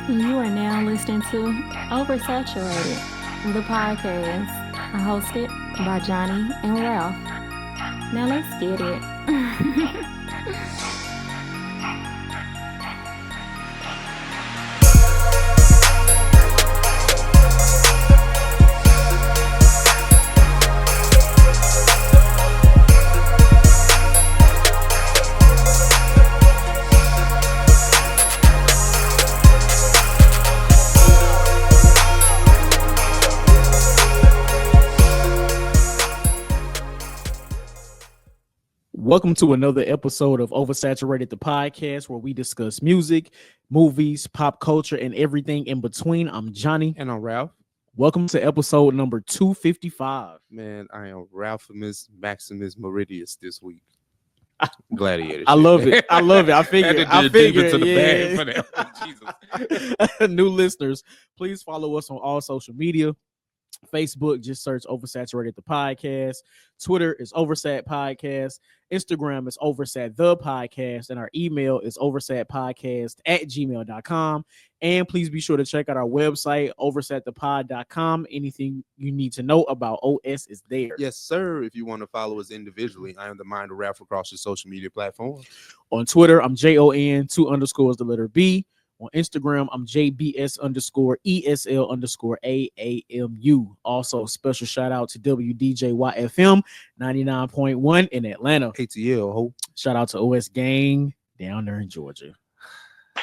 You are now listening to Oversaturated, the podcast, hosted by Johnnie and Ralph. Now let's get it. Welcome to another episode of Oversaturated, the podcast, where we discuss music, movies, pop culture, and everything in between. I'm Johnny. And I'm Ralph. Welcome to episode number 255. Man, I am Ralphimus Maximus Meridius this week. Gladiator. I love it. I love it. I Had to figured. dig into the bag for that. Jesus. New listeners, please follow us on all social media. Facebook, just search Oversaturated the podcast. Twitter is Oversat Podcast. Instagram is Oversat the podcast. And our email is oversatpodcast@gmail.com. And please be sure to check out our website, oversatthepod.com. Anything you need to know about OS is there. Yes, sir. If you want to follow us individually, I am the Mind of Ralph across your social media platform. On Twitter, I'm JON, 2 underscores, the letter B. On Instagram, I'm JBS_ESL_AAMU. Also, special shout out to WDJYFM 99.1 in Atlanta. ATL, ho. Shout out to OS Gang down there in Georgia.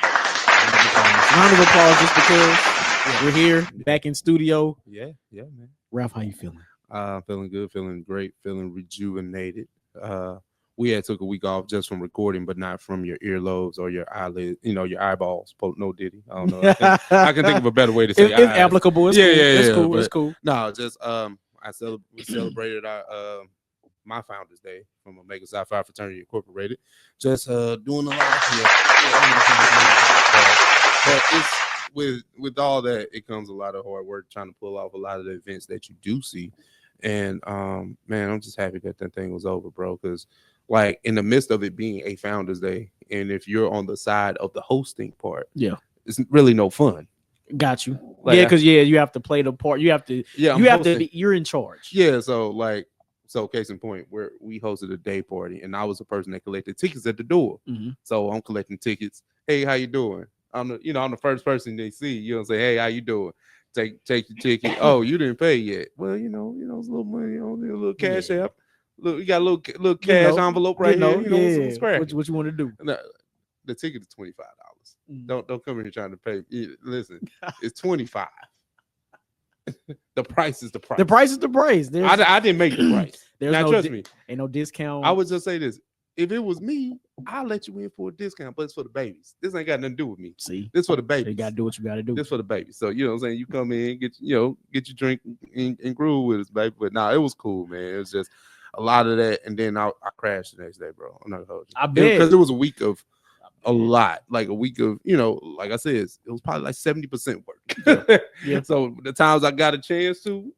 Round of applause just because we're here, back in studio. Yeah, man. Ralph, how you feeling? Feeling good, feeling great, feeling rejuvenated. We had took a week off just from recording, but not from your earlobes or your eyelids, your eyeballs. No Diddy. I don't know. I can think of a better way to say it's applicable. It's cool. It's cool. No, just we celebrated our my Founders Day from Omega Psi Phi Fraternity Incorporated. Just doing a lot but it's with all that, it comes a lot of hard work trying to pull off a lot of the events that you do see. And man, I'm just happy that thing was over, bro, because like in the midst of it being a Founders Day, and if you're on the side of the hosting part, it's really no fun. Got you. Like, because you have to play the part. You have to. Yeah, you're in charge. Yeah. So case in point, where we hosted a day party, and I was the person that collected tickets at the door. Mm-hmm. So I'm collecting tickets. Hey, how you doing? I'm the first person they see. You know, say, hey, how you doing? Take your ticket. Oh, you didn't pay yet. Well, it's a little money on there, a little cash app. Look, you got a little cash envelope right here. What you want to do? The ticket is $25. Don't come in here trying to pay. Listen, it's $25. The price is the price. The price is the price. I didn't make the price. Trust me. Ain't no discount. I would just say this. If it was me, I'll let you in for a discount, but it's for the babies. This ain't got nothing to do with me. See, this for the babies. You gotta do what you gotta do. This for the babies. So you know what I'm saying? You come in, get your drink and groove with us, baby. But it was cool, man. It was just a lot of that, and then I crashed the next day, bro. I'm not gonna hold you. I bet because it was a week of a lot, like a week of like I said, it was probably like 70% work. Yeah. So the times I got a chance to,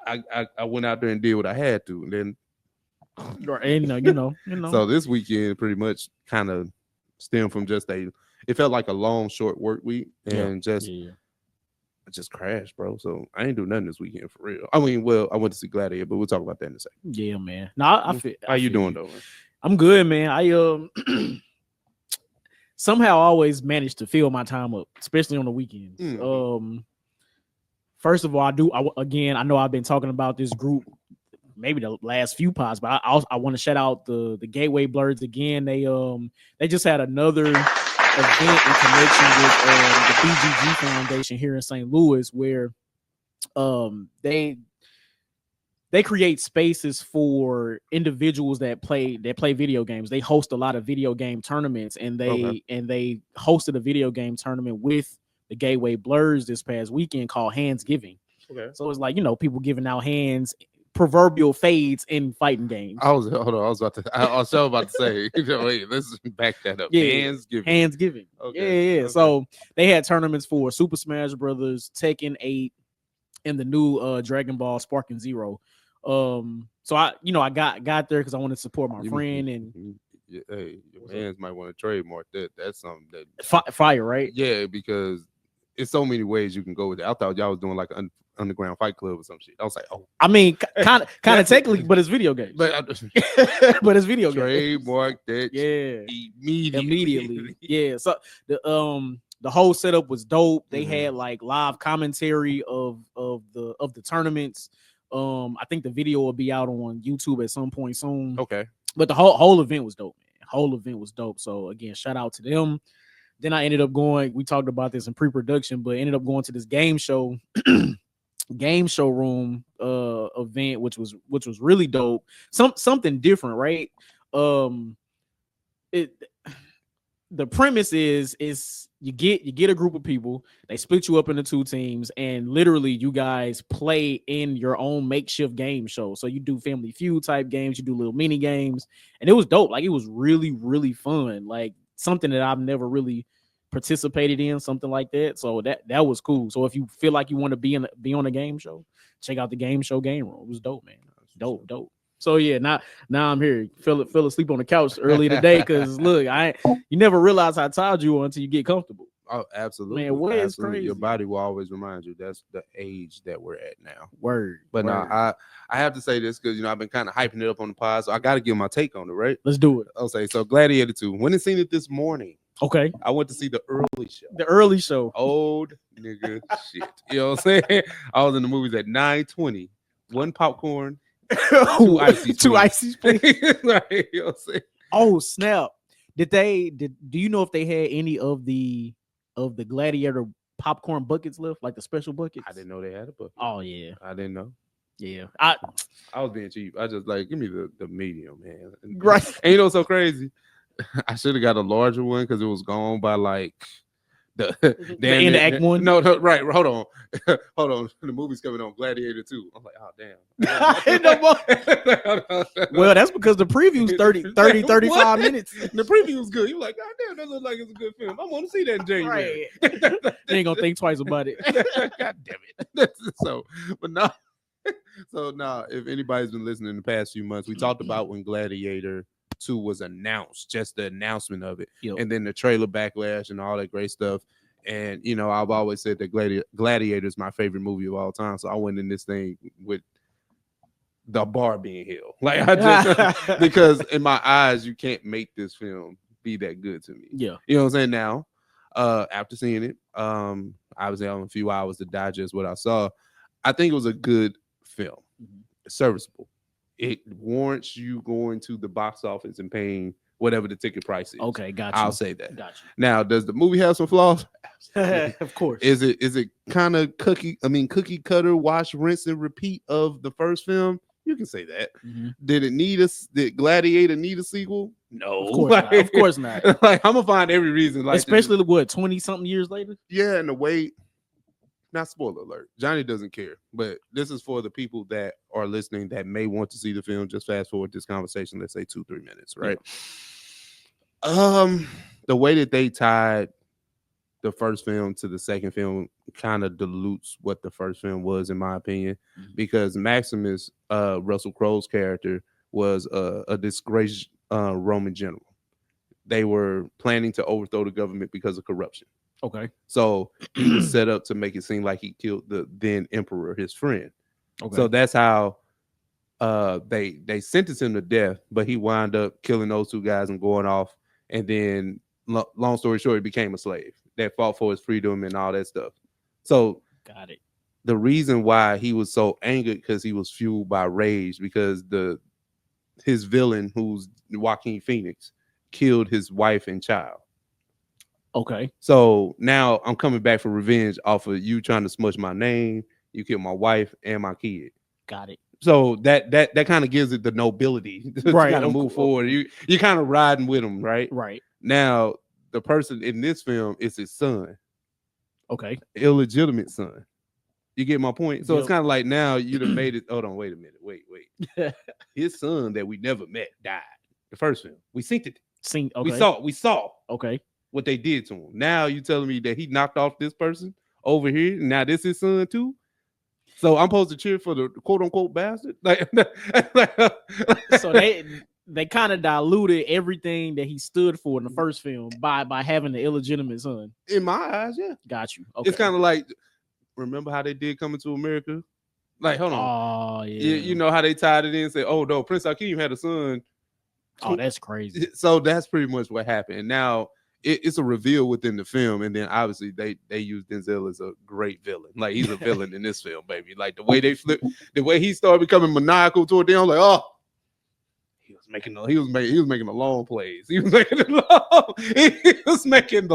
I went out there and did what I had to, and then. So this weekend pretty much kind of stemmed from just it felt like a long, short work week, and I just crashed, bro. So I ain't do nothing this weekend for real. I mean, I went to see Gladiator, but we'll talk about that in a second. Yeah, man. No, How you doing though, man? I'm good, man. I somehow always manage to fill my time up, especially on the weekends. First of all, I know I've been talking about this group maybe the last few pods, but I want to shout out the Gateway Blurs again. They just had another event in connection with the BGG Foundation here in St. Louis, where they create spaces for individuals that play video games. They host a lot of video game tournaments, and they hosted a video game tournament with the Gateway Blurs this past weekend called Handsgiving. Okay. So it's like, you know, people giving out proverbial fades in fighting games. I was about to say, wait, let's back that up. Yeah, Handsgiving. Okay. Yeah. Okay. So they had tournaments for Super Smash Brothers, Tekken 8, and the new Dragon Ball Sparking Zero. So I got there because I wanted to support my friend, and hey, your fans might want to trademark that. That's something that fire, right? Yeah, because it's so many ways you can go with it. I thought y'all was doing like an underground fight club or some shit. I was like, oh, I mean, kind of technically, but it's video games. but But it's video games. trademark that Yeah, immediately. Yeah. So the whole setup was dope. They had like live commentary of the tournaments. I think the video will be out on YouTube at some point soon. Okay. But the whole event was dope, man. Whole event was dope. So again, shout out to them. Then I ended up going. We talked about this in pre-production, but ended up going to this game show room event, which was really dope. Something different, right? The premise is you get a group of people, they split you up into two teams, and literally you guys play in your own makeshift game show. So you do Family Feud type games, you do little mini games, and it was dope. Like, it was really, really fun. Like, something that I've never really participated in, something like that. So that was cool. So if you feel like you want to be on a game show, check out the game show game room. It was dope, man. Dope. So yeah, now I'm here. Fell asleep on the couch earlier today because look, you never realize how tired you are until you get comfortable. Oh, absolutely. Man, what is crazy? Your body will always remind you that's the age that we're at now. Word. But no, I have to say this because I've been kind of hyping it up on the pod, so I got to give my take on it, right? Let's do it. I'll say so. Gladiator 2. Went and seen it this morning. Okay. I went to see the early show. The early show. Old nigga shit. You know what I'm saying? I was in the movies at 9:20. One popcorn. Two ices, please. Right, you know what I'm saying? Oh snap! Do you know if they had any of the Gladiator popcorn buckets left, like the special buckets? I didn't know they had a bucket. Oh yeah, I didn't know. Yeah, I was being cheap. I just like, give me the medium, man. Right. And you know what's so crazy? I should have got a larger one because it was gone by like the end of Act 1. No, right. Hold on. The movie's coming on, Gladiator 2. I'm like, oh damn. Well, that's because the preview's 35 minutes. The preview was good. You're like, god damn, that looks like it's a good film. I want to see that in January. Right. They ain't gonna think twice about it. God damn it. So now, if anybody's been listening in the past few months, we talked about when Gladiator 2 was announced, just the announcement of it, and then the trailer backlash and all that great stuff. And I've always said that Gladiator is my favorite movie of all time. So I went in this thing with the bar being held, like I just because in my eyes you can't make this film be that good to me. Yeah, you know what I'm saying. Now, after seeing it, I was on a few hours to digest what I saw. I think it was a good film, serviceable. It warrants you going to the box office and paying whatever the ticket price is. Okay, gotcha. I'll say that. Gotcha. Now, does the movie have some flaws? Of course. Is it kind of cookie cutter, wash, rinse, and repeat of the first film? You can say that. Did Gladiator need a sequel? No. Of course not. Of course not. Like, I'm gonna find every reason. Like, especially 20-something years later. Yeah, and the way. Not spoiler alert. Johnny doesn't care, but this is for the people that are listening that may want to see the film. Just fast forward this conversation. Let's say 2-3 minutes, right? Yeah. The way that they tied the first film to the second film kind of dilutes what the first film was, in my opinion, because Maximus, Russell Crowe's character, was a disgraced Roman general. They were planning to overthrow the government because of corruption. Okay. So he was set up to make it seem like he killed the then emperor, his friend. Okay. So that's how they sentenced him to death, but he wound up killing those two guys and going off. And then, long story short, he became a slave that fought for his freedom and all that stuff. So got it. The reason why he was so angered because he was fueled by rage, because his villain, who's Joaquin Phoenix, killed his wife and child. Okay. So now I'm coming back for revenge off of you trying to smush my name. You killed my wife and my kid. Got it. So that kind of gives it the nobility to kind of move forward. You kind of riding with him, right? Right. Now, the person in this film is his son. Okay. Illegitimate son. You get my point? So it's kind of like now you'd have made it. Hold on, wait a minute. Wait. His son that we never met died. The first film. We synced it. Okay. We saw. Okay. What they did to him. Now you telling me that he knocked off this person over here, and now this is his son too? So I'm supposed to cheer for the quote unquote bastard? Like, so they they kind of diluted everything that he stood for in the first film by having the illegitimate son. In my eyes, yeah. Got you. Okay. It's kind of like, remember how they did Coming to America? Like, hold on. Oh yeah. You know how they tied it in and said, oh no, Prince Hakeem had a son. Oh, that's crazy. So that's pretty much what happened. And now it's a reveal within the film, and then obviously they use Denzel as a great villain. Like, he's a villain in this film, baby. Like, the way they flip, the way he started becoming maniacal toward them, like, oh, he was making the long plays. He was making the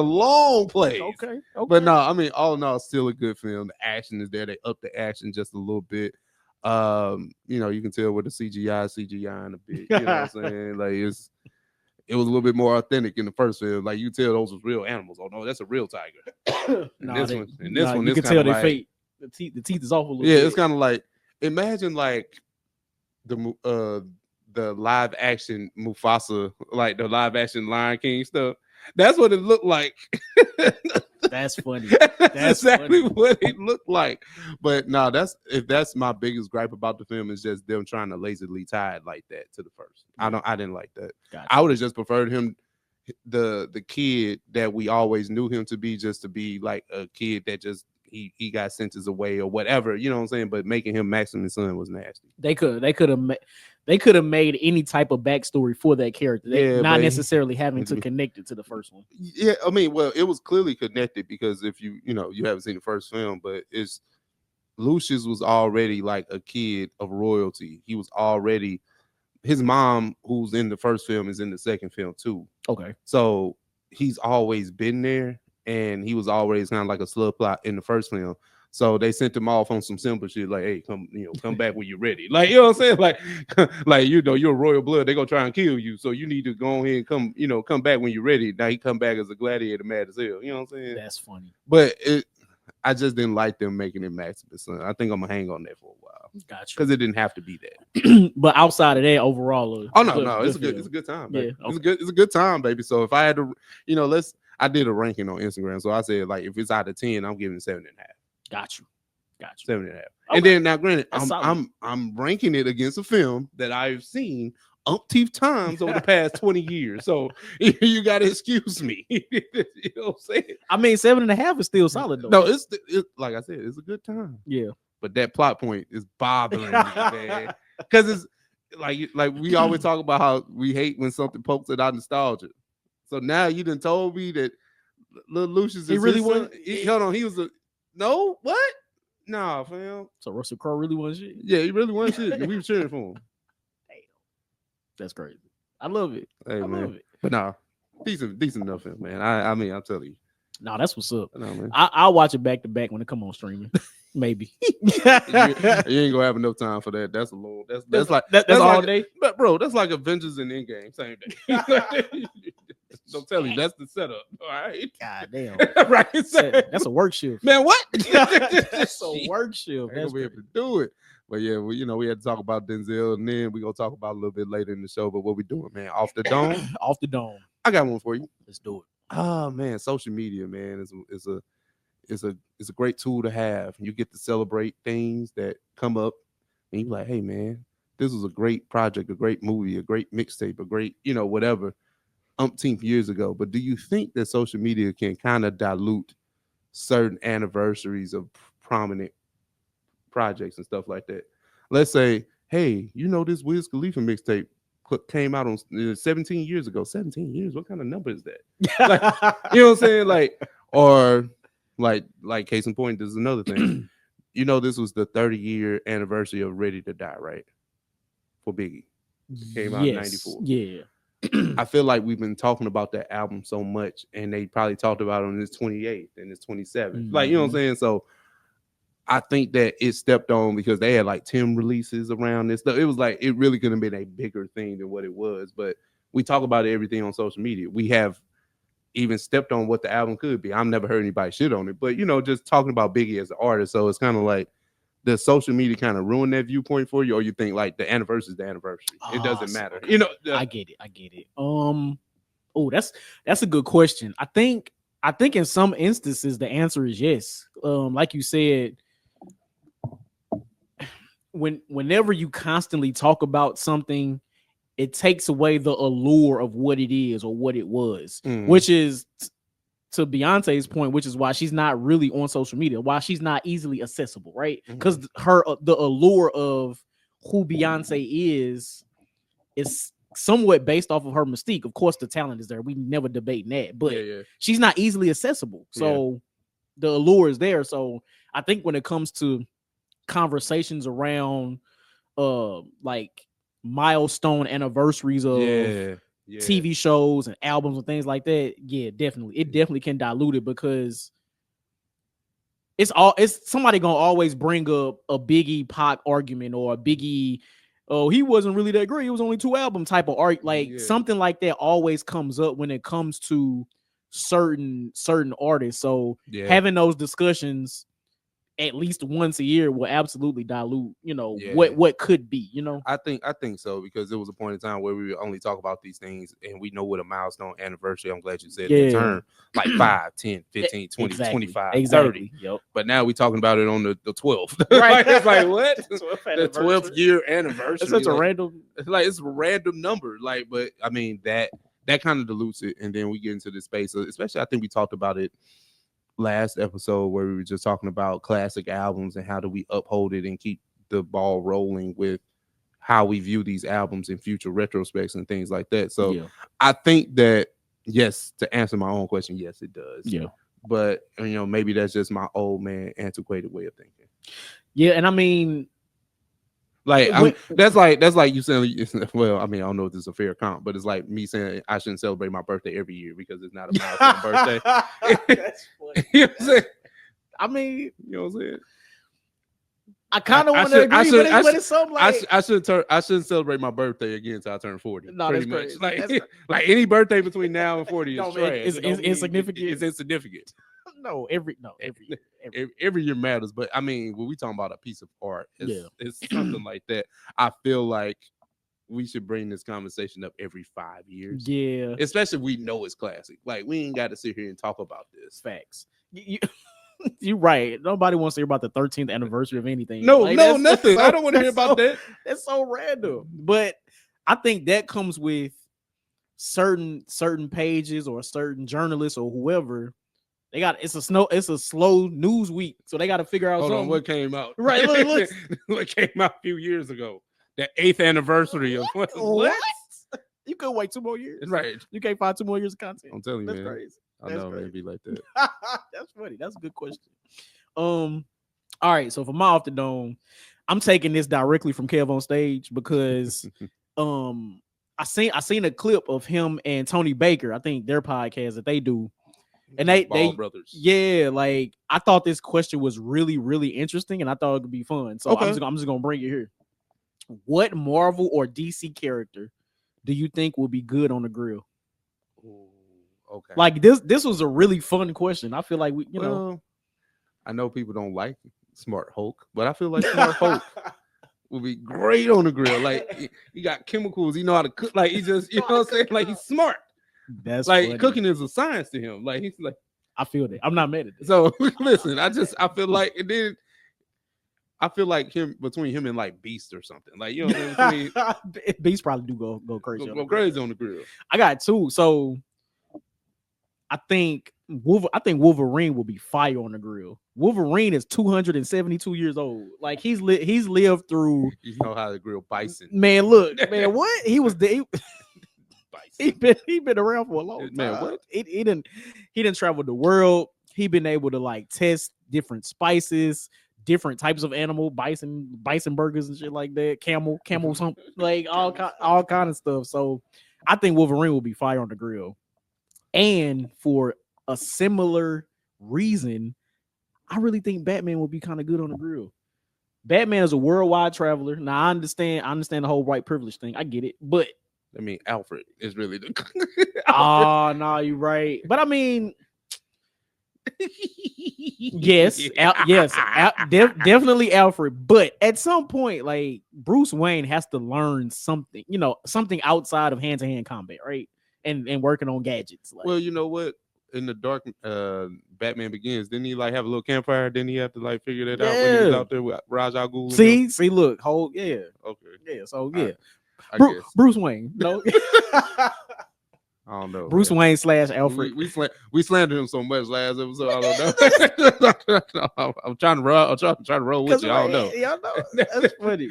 long plays. Okay. But no, I mean, all in all, still a good film. The action is there. They up the action just a little bit. You know, you can tell with the CGI in a bit. You know what I'm saying? Like, it was a little bit more authentic in the first film. Like, you tell those was real animals. Oh no, that's a real tiger. This one, you can tell their fate. The teeth is off a little bit. It's kind of like, imagine like the live action Mufasa, like the live action Lion King stuff. That's what it looked like. That's funny. That's exactly what it looked like. But no, that's my biggest gripe about the film, is just them trying to lazily tie it like that to the first. Yeah. I didn't like that. Gotcha. I would have just preferred him, the kid that we always knew him to be, just to be like a kid that just he got senses away or whatever, you know what I'm saying? But making him Maximus' son was nasty. They could have made any type of backstory for that character, not necessarily having to connect it to the first one. Yeah, I mean, well, it was clearly connected, because if you haven't seen the first film, but Lucius was already like a kid of royalty. He was already, his mom, who's in the first film, is in the second film too. Okay, so he's always been there, and he was always kind of like a slug plot in the first film. So they sent him off on some simple shit, like, hey, come back when you're ready. Like, you know what I'm saying? Like, you're royal blood. They're gonna try and kill you. So you need to go ahead and come back when you're ready. Now he come back as a gladiator, mad as hell. You know what I'm saying? That's funny. But I just didn't like them making it Maximus' son. I think I'm gonna hang on that for a while. Gotcha. Because it didn't have to be that. But outside of that, overall, it's a good time, baby. Yeah, okay. It's a good time, baby. So if I had to, I did a ranking on Instagram. So I said, like, if it's out of 10, I'm giving it 7.5. Got you. 7.5. Okay. And then now, granted, I'm ranking it against a film that I've seen umpteenth times over the past 20 years. So you gotta excuse me. You know what I'm saying? I mean, 7.5 is still solid though. No, it's like I said, it's a good time. Yeah. But that plot point is bothering me, man. Because it's like we always talk about how we hate when something pokes at our nostalgia. So now you done told me that Lil Lucius is really was. Hold on, he was a no. What? Nah, fam. So Russell Crowe really won shit. Yeah, he really won shit. And we were cheering for him. Damn, that's crazy. I love it. Hey, I love it. But nah, decent enough film, man. I mean, I'm telling you. No, that's what's up. No, I'll watch it back to back when it come on streaming. Maybe. you ain't gonna have enough time for that. That's a little. That's all like, day. But bro, that's like Avengers and Endgame, same day. Don't tell you that's the setup. All right. God damn. Right. That's a work shift. Man, what? That's a work shift. That's gonna be able to do it. But yeah, we had to talk about Denzel, and then we're gonna talk about a little bit later in the show. But what we doing, man? Off the dome. Off the dome. I got one for you. Let's do it. Oh man, social media, man, is a great tool to have. You get to celebrate things that come up, and you're like, hey man, this was a great project, a great movie, a great mixtape, a great, whatever, umpteenth years ago. But do you think that social media can kind of dilute certain anniversaries of prominent projects and stuff like that? Let's say, hey, this Wiz Khalifa mixtape came out on 17 years ago. 17 years? What kind of number is that? Like, you know what I'm saying? Like, or like case in point, there's another thing. This was the 30-year anniversary of Ready to Die, right? For Biggie. It came out in 94. Yeah. I feel like we've been talking about that album so much, and they probably talked about it on this 28th and this 27th. Mm-hmm. Like, you know what I'm saying? So I think that it stepped on because they had like 10 releases around this stuff. It was like, it really could have been a bigger thing than what it was. But we talk about everything on social media. We have even stepped on what the album could be. I've never heard anybody shit on it, but just talking about Biggie as an artist. So it's kind of like, does social media kind of ruin that viewpoint for you, or you think like the anniversary is the anniversary? It doesn't matter. I get it. Oh, that's a good question. I think in some instances the answer is yes. Like you said, whenever you constantly talk about something it takes away the allure of what it is or what it was, Mm. which is to Beyonce's point, which is why she's not really on social media, why she's not easily accessible, right? Because the allure of who Beyonce is somewhat based off of her mystique. Of course, the talent is there. We never debate that, but she's not easily accessible. So the allure is there. So I think when it comes to conversations around like milestone anniversaries of TV shows and albums and things like that, it definitely can dilute it, because it's somebody gonna always bring up a Biggie Pac argument or a Biggie, oh, he wasn't really that great, it was only 2 album type of art, like something like that always comes up when it comes to certain artists. So having those discussions at least once a year will absolutely dilute, what could be, I think so, because there was a point in time where we would only talk about these things and we know what a milestone anniversary, I'm glad you said that term, like 5, 10, 15, 20, exactly. 25, 30. Yep. But now we're talking about it on the 12th. Right. Like, it's like, what? The 12th year anniversary. It's such a like, random. It's a random number. Like, but I mean, that kind of dilutes it. And then we get into this space, especially I think we talked about it last episode where we were just talking about classic albums and how do we uphold it and keep the ball rolling with how we view these albums in future retrospects and things like that. So I think that, yes, to answer my own question, yes, it does. Yeah. But maybe that's just my old man antiquated way of thinking. Yeah, and I mean, like that's like you saying, well, I mean, I don't know if this is a fair comp, but it's like me saying I shouldn't celebrate my birthday every year because it's not a milestone birthday. That's funny. You know what I'm saying? I mean, you know what I'm saying? I kind of want to agree, but it's something like I shouldn't celebrate my birthday again until I turn 40. No, pretty that's much. crazy. Like any birthday between now and 40 is trash. It's insignificant. It's insignificant. No, every year matters. But I mean, when we talking about a piece of art, it's something like that. I feel like we should bring this conversation up every 5 years. Yeah, especially if we know it's classic. Like, we ain't got to sit here and talk about this. Facts. You're right. Nobody wants to hear about the 13th anniversary of anything. No, nothing. I don't want to hear about that. That's so random. But I think that comes with certain pages or certain journalists or whoever. They got it's a slow news week, so they got to figure out something. What came out. Right, look. What came out a few years ago. The 8th anniversary of what? You could wait 2 more years. Right. You can't find 2 more years of content. I'm telling you, that's man. Crazy. I know, man, it'd be like that. That's funny. That's a good question. All right. So for my off the dome, I'm taking this directly from Kev on Stage because I seen a clip of him and Tony Baker. I think their podcast that they do. And they brothers. Yeah, like I thought this question was really, really interesting, and I thought it could be fun. So I'm just gonna bring it here. What Marvel or DC character do you think will be good on the grill? Ooh, okay. Like this was a really fun question. I feel like I know people don't like Smart Hulk, but I feel like Smart Hulk will be great on the grill. Like he got chemicals, he know how to cook. Like he just, you know what I'm saying? Like he's smart. That's like funny. Cooking is a science to him. Like he's like, I feel that. I'm not mad at it. So listen, I feel like, and then I feel like between him and like Beast or something. Like, you know what I mean? Beast probably do go crazy. Go crazy on the grill. I got 2. So I think Wolverine will be fire on the grill. Wolverine is 272 years old. Like he's lived through. You know how to grill bison. Man, look, man, what? He was there. He been around for a long time. Man, what? He didn't travel the world. He been able to like test different spices, different types of animal, bison burgers and shit like that. Camel something, like all kind of stuff. So I think Wolverine will be fire on the grill. And for a similar reason, I really think Batman will be kind of good on the grill. Batman is a worldwide traveler. Now I understand the whole white privilege thing. I get it, but I mean, Alfred is really the. Oh no, you're right. But I mean, yes, definitely Alfred. But at some point, like Bruce Wayne has to learn something, something outside of hand-to-hand combat, right? And working on gadgets. Like. Well, you know what? In the Dark Batman Begins, didn't he like have a little campfire? Didn't he have to like figure that out when he was out there with Ra's al Ghul? See, look, okay, yeah. So yeah. Right. I guess. Bruce Wayne. No. I don't know. Bruce man. Wayne / Alfred. We slandered him so much last episode. I don't know. I'm trying to roll with you. I don't know. Y'all know. That's funny.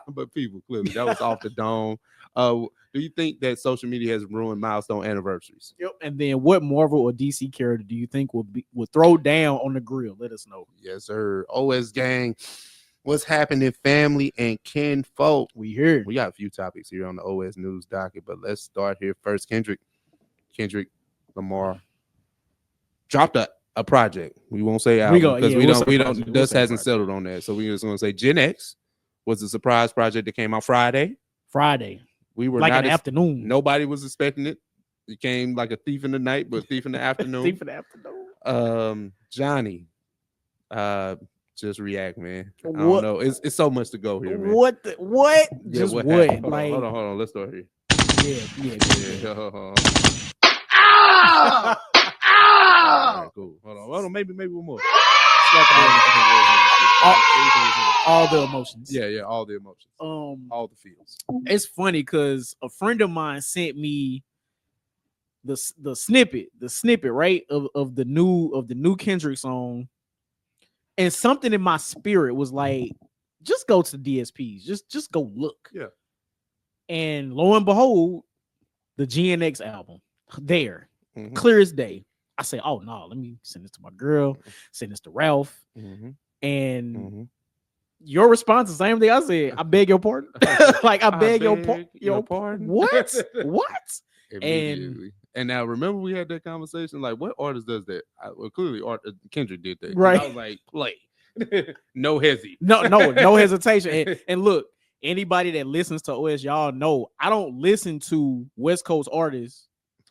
But people, clearly that was off the dome. Do you think that social media has ruined milestone anniversaries? Yep. And then what Marvel or DC character do you think will throw down on the grill? Let us know. Yes, sir. OS gang. What's happening, family and kinfolk? We here. We got a few topics here on the OS news docket, but let's start here first. Kendrick Lamar dropped a project. We won't say album because we don't. Dust hasn't settled on that, so we're just gonna say GNX was a surprise project that came out Friday. We were like not an afternoon. Nobody was expecting it. It came like a thief in the night, but thief in the afternoon. Thief in the afternoon. Johnny, just react, man. I don't know. It's so much to go here, man. What? Yeah, just what? Hold on. Let's start here. Yeah. All right, cool. Hold on. Maybe one more. All the emotions. Yeah, all the emotions. All the feels. It's funny because a friend of mine sent me the snippet, right, of the new Kendrick song, and something in my spirit was like, just go to the DSPs, just go look. Yeah. And lo and behold, the GNX album there, clear as day. I say, oh no, let me send this to my girl, send this to Ralph, and your response is the same thing I said. I beg your pardon. Like I beg your pardon. What? And now remember we had that conversation. Like, what artist does that? Clearly, Kendrick did that. Right. I was like, play. No hezzy. No hesitation. And look, anybody that listens to OS, y'all know I don't listen to West Coast artists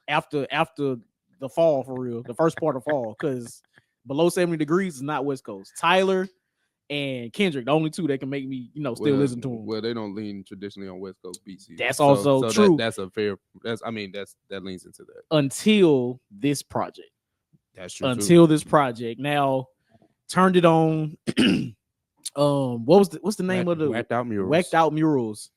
after the fall, for real, the first part of fall, because below 70 degrees is not West Coast. Tyler and Kendrick, the only two that can make me, still listen to them. Well, they don't lean traditionally on West Coast beats either. That's also true. That leans into that. Until this project. That's true. Until this project. Now, turned it on. What's the name of the Whacked Out Murals.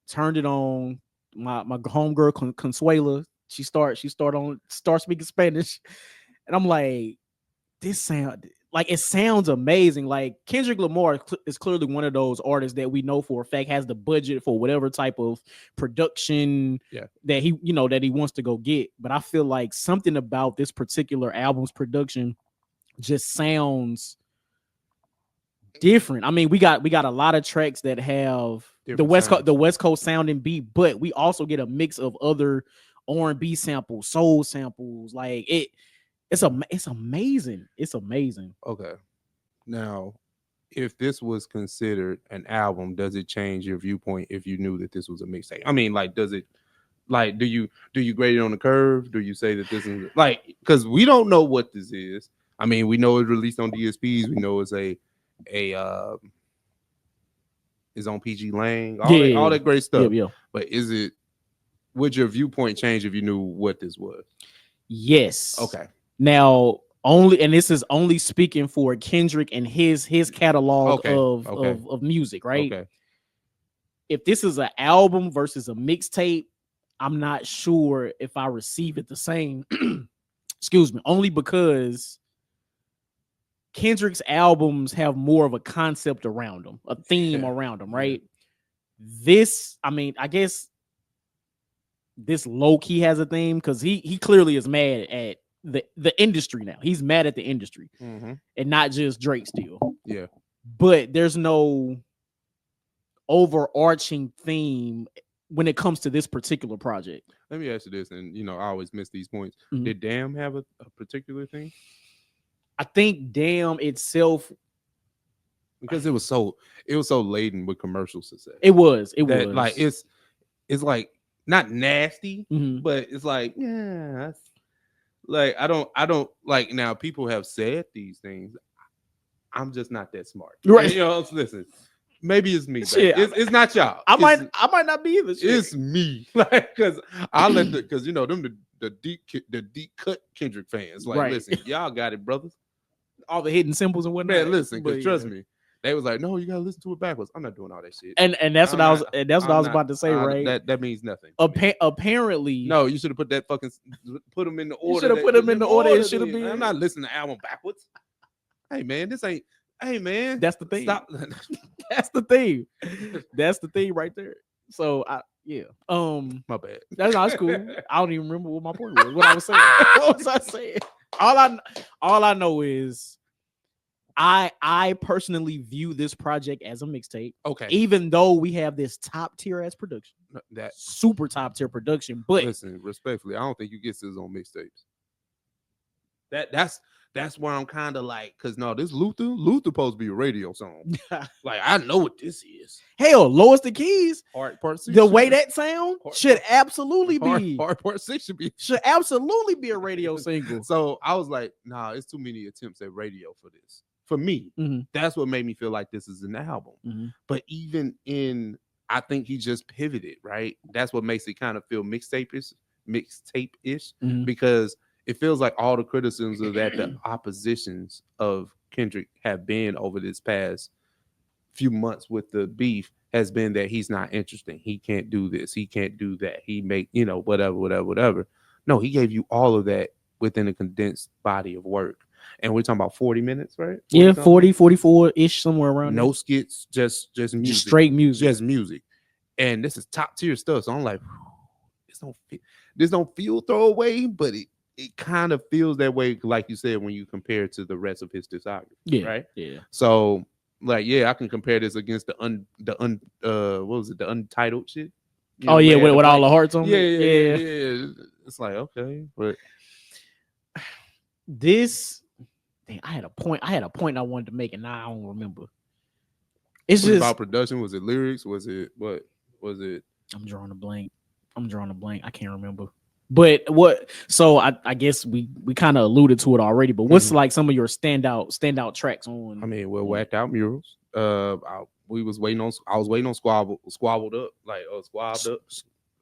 Turned it on. My homegirl Consuela. She start speaking Spanish, and I'm like, it sounds amazing. Like Kendrick Lamar is clearly one of those artists that we know for a fact has the budget for whatever type of production that he wants to go get. But I feel like something about this particular album's production just sounds different. I mean, we got a lot of tracks that have the West Coast sounding beat, but we also get a mix of other R&B samples, soul samples. Like it's amazing. It's amazing. Okay. Now, if this was considered an album, does it change your viewpoint if you knew that this was a mixtape? I mean, like, does it, like, do you grade it on the curve? Do you say that this is like, because we don't know what this is. I mean, we know it's released on DSPs. We know it's is on PG Lang, all that great stuff. Yeah. But would your viewpoint change if you knew what this was? Yes. Okay. Now, this is only speaking for Kendrick and his catalog of music, right? Okay. If this is an album versus a mixtape, I'm not sure if I receive it the same. Excuse me, only because Kendrick's albums have more of a concept around them, a theme around them, right? This, I mean, I guess this low key has a theme because he clearly is mad at the industry now. He's mad at the industry and not just Drake still. Yeah. But there's no overarching theme when it comes to this particular project. Let me ask you this, and I always miss these points. Did Damn have a particular theme? I think Damn itself, because it was so laden with commercial success. It was like it's like not nasty, but it's like like I don't like, now people have said these things. I'm just not that smart, right? Listen, maybe it's me. It's not y'all. I might not be either. Shit. It's me, like, because I let because them the deep cut Kendrick fans. Like, listen, y'all got it, brothers. All the hidden symbols and whatnot. Man, listen, because trust me, They was like, no, you gotta listen to it backwards. I'm not doing all that shit. And that's what I'm I was. not- And that's what I I'm was not- about to say, right? That means nothing. to me. Apparently, No, you should have put that fucking put them in the order. shoulda put 'em in the order it shoulda then. been. I'm not listening to album backwards. Hey man, this ain't. Hey man, That's the thing. Stop. That's the thing. That's the thing right there. So yeah. My bad. That's cool. I don't even remember what my point was. What I was saying. What was I saying? All I know is I personally view this project as a mixtape. Okay. Even though we have this top tier ass production, That super top tier production, but listen, respectfully, I don't think you get this on mixtapes. That's where I'm kind of like, cause no, this Luther supposed to be a radio song. Like I know what this is. hell, Lois the Keys, Part 6. the way that sound should absolutely be part 6 should absolutely be a radio single. So I was like, nah, it's too many attempts at radio for this. For me, Mhm. that's what made me feel like this is an album. Mhm. But even I think he just pivoted, right? That's what makes it kind of feel mixtape-ish, Mhm. because it feels like all the criticisms of that the oppositions of Kendrick have been over this past few months with the beef has been that he's not interesting. He can't do this. He can't do that. He make, whatever. No, he gave you all of that within a condensed body of work. And we're talking about 40 minutes, right? Yeah, 40, 44-ish, somewhere around No there. skits, just music. Just straight music. Just music. And this is top tier stuff. So I'm like, this don't feel throwaway, but it kind of feels that way, like you said, when you compare it to the rest of his discography. Yeah, Right. Yeah. So, like, yeah, I can compare this against what was it, the Untitled shit? You know, Oh yeah, where with the all the hearts on yeah, it. yeah. It's like, okay, but This thing, I had a point I wanted to make, and now I don't remember. It's was it just about production. Was it lyrics? Was it what? Was it? I'm drawing a blank. I can't remember. But what? So I guess we kind of alluded to it already. But what's Mhm. like some of your standout tracks on? I mean, well, whacked out murals. I was waiting on squabbled up, like squabbed up.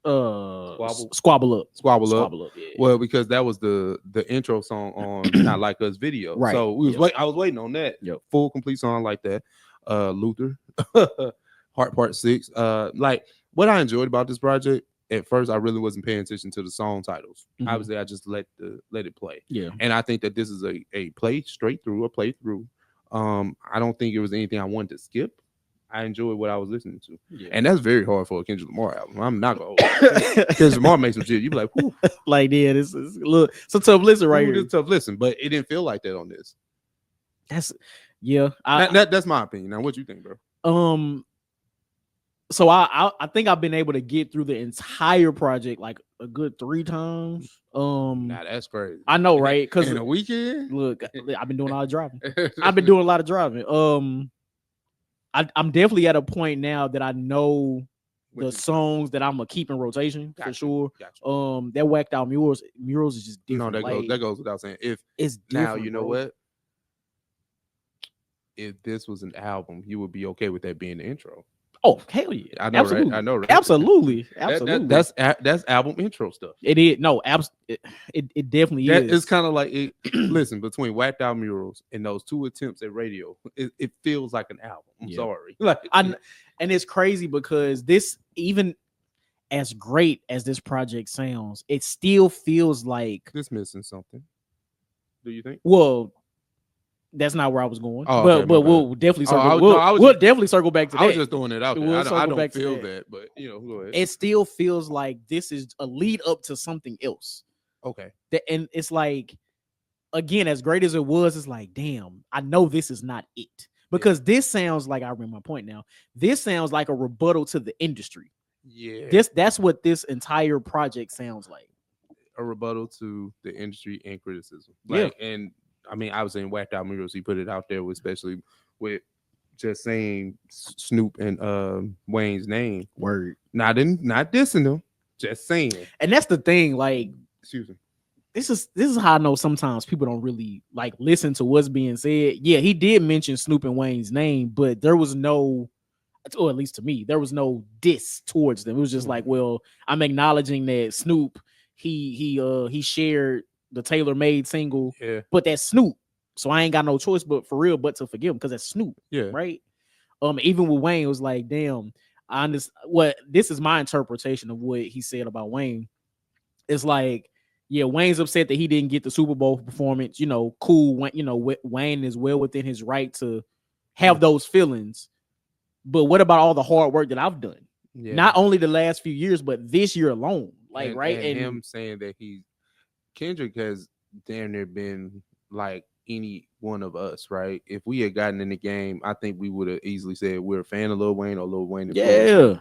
Squabble Up. Squabble Up. Yeah. Well, because that was the intro song on Not Like Us video. Right. So I was waiting on that. Yep. Full complete song like that. Luther. Heart Part 6. Like what I enjoyed about this project, at first I really wasn't paying attention to the song titles. Mhm. Obviously, I just let it play. Yeah. And I think that this is a playthrough. I don't think it was anything I wanted to skip. I enjoyed what I was listening to. Yeah. And that's very hard for a Kendrick Lamar album. I'm not gonna Kendrick Lamar makes some shit. You be like, whew, Like, yeah, this is look, it's a tough listen right ooh, here. this tough listen, but it didn't feel like that on this. That's yeah. That's my opinion. Now, what you think, bro? So I think I've been able to get through the entire project like a good 3 times. Nah, that's crazy. I know, right? Because in a weekend, look, I've been doing a lot of driving. I've been doing a lot of driving. I'm definitely at a point now that I know the songs that I'm gonna keep in rotation for sure. Gotcha. That whacked out murals is just different. No, that goes without saying. If it's now different, you know bro. what, if this was an album, you would be okay with that being the intro. Oh hell yeah! I know, absolutely. right? I know, right? Absolutely. That's album intro stuff. It is it definitely is. It's kind of like it. Listen, between whacked out murals and those 2 attempts at radio, it feels like an album. I'm sorry, like and it's crazy because this, even as great as this project sounds, it still feels like this missing something. Do you think? Well, that's not where I was going. Oh, but okay, but we'll definitely circle. we'll Definitely circle back to that. I was just throwing it out there. We'll I circle don't back to feel that. that, but go ahead. It still feels like this is a lead up to something else. Okay. And it's like, again, as great as it was, it's like, damn, I know this is not it. Because this sounds like, I remember my point now. This sounds like a rebuttal to the industry. Yeah. That's what this entire project sounds like. A rebuttal to the industry and criticism. Like, and I mean, I was in Whacked Out Murals. He put it out there, especially with just saying Snoop and Wayne's name. Word. Not dissing them, just saying. And that's the thing. Like, excuse me. This is how I know sometimes people don't really like listen to what's being said. Yeah, he did mention Snoop and Wayne's name, but there was no, or at least to me, there was no diss towards them. It was just like, well, I'm acknowledging that Snoop, he shared the tailor-made single, but that's Snoop, so I ain't got no choice but to forgive him because that's Snoop, yeah, right? Even with Wayne, it was like, damn, I understand. What this is my interpretation of what he said about Wayne. It's like, yeah, Wayne's upset that he didn't get the Super Bowl performance. Cool. Wayne is well within his right to have those feelings. But what about all the hard work that I've done? Yeah. Not only the last few years, but this year alone. Like, right? And him saying that Kendrick has damn near been like any one of us, right? If we had gotten in the game, I think we would have easily said we're a fan of Lil Wayne or Lil Wayne. Yeah.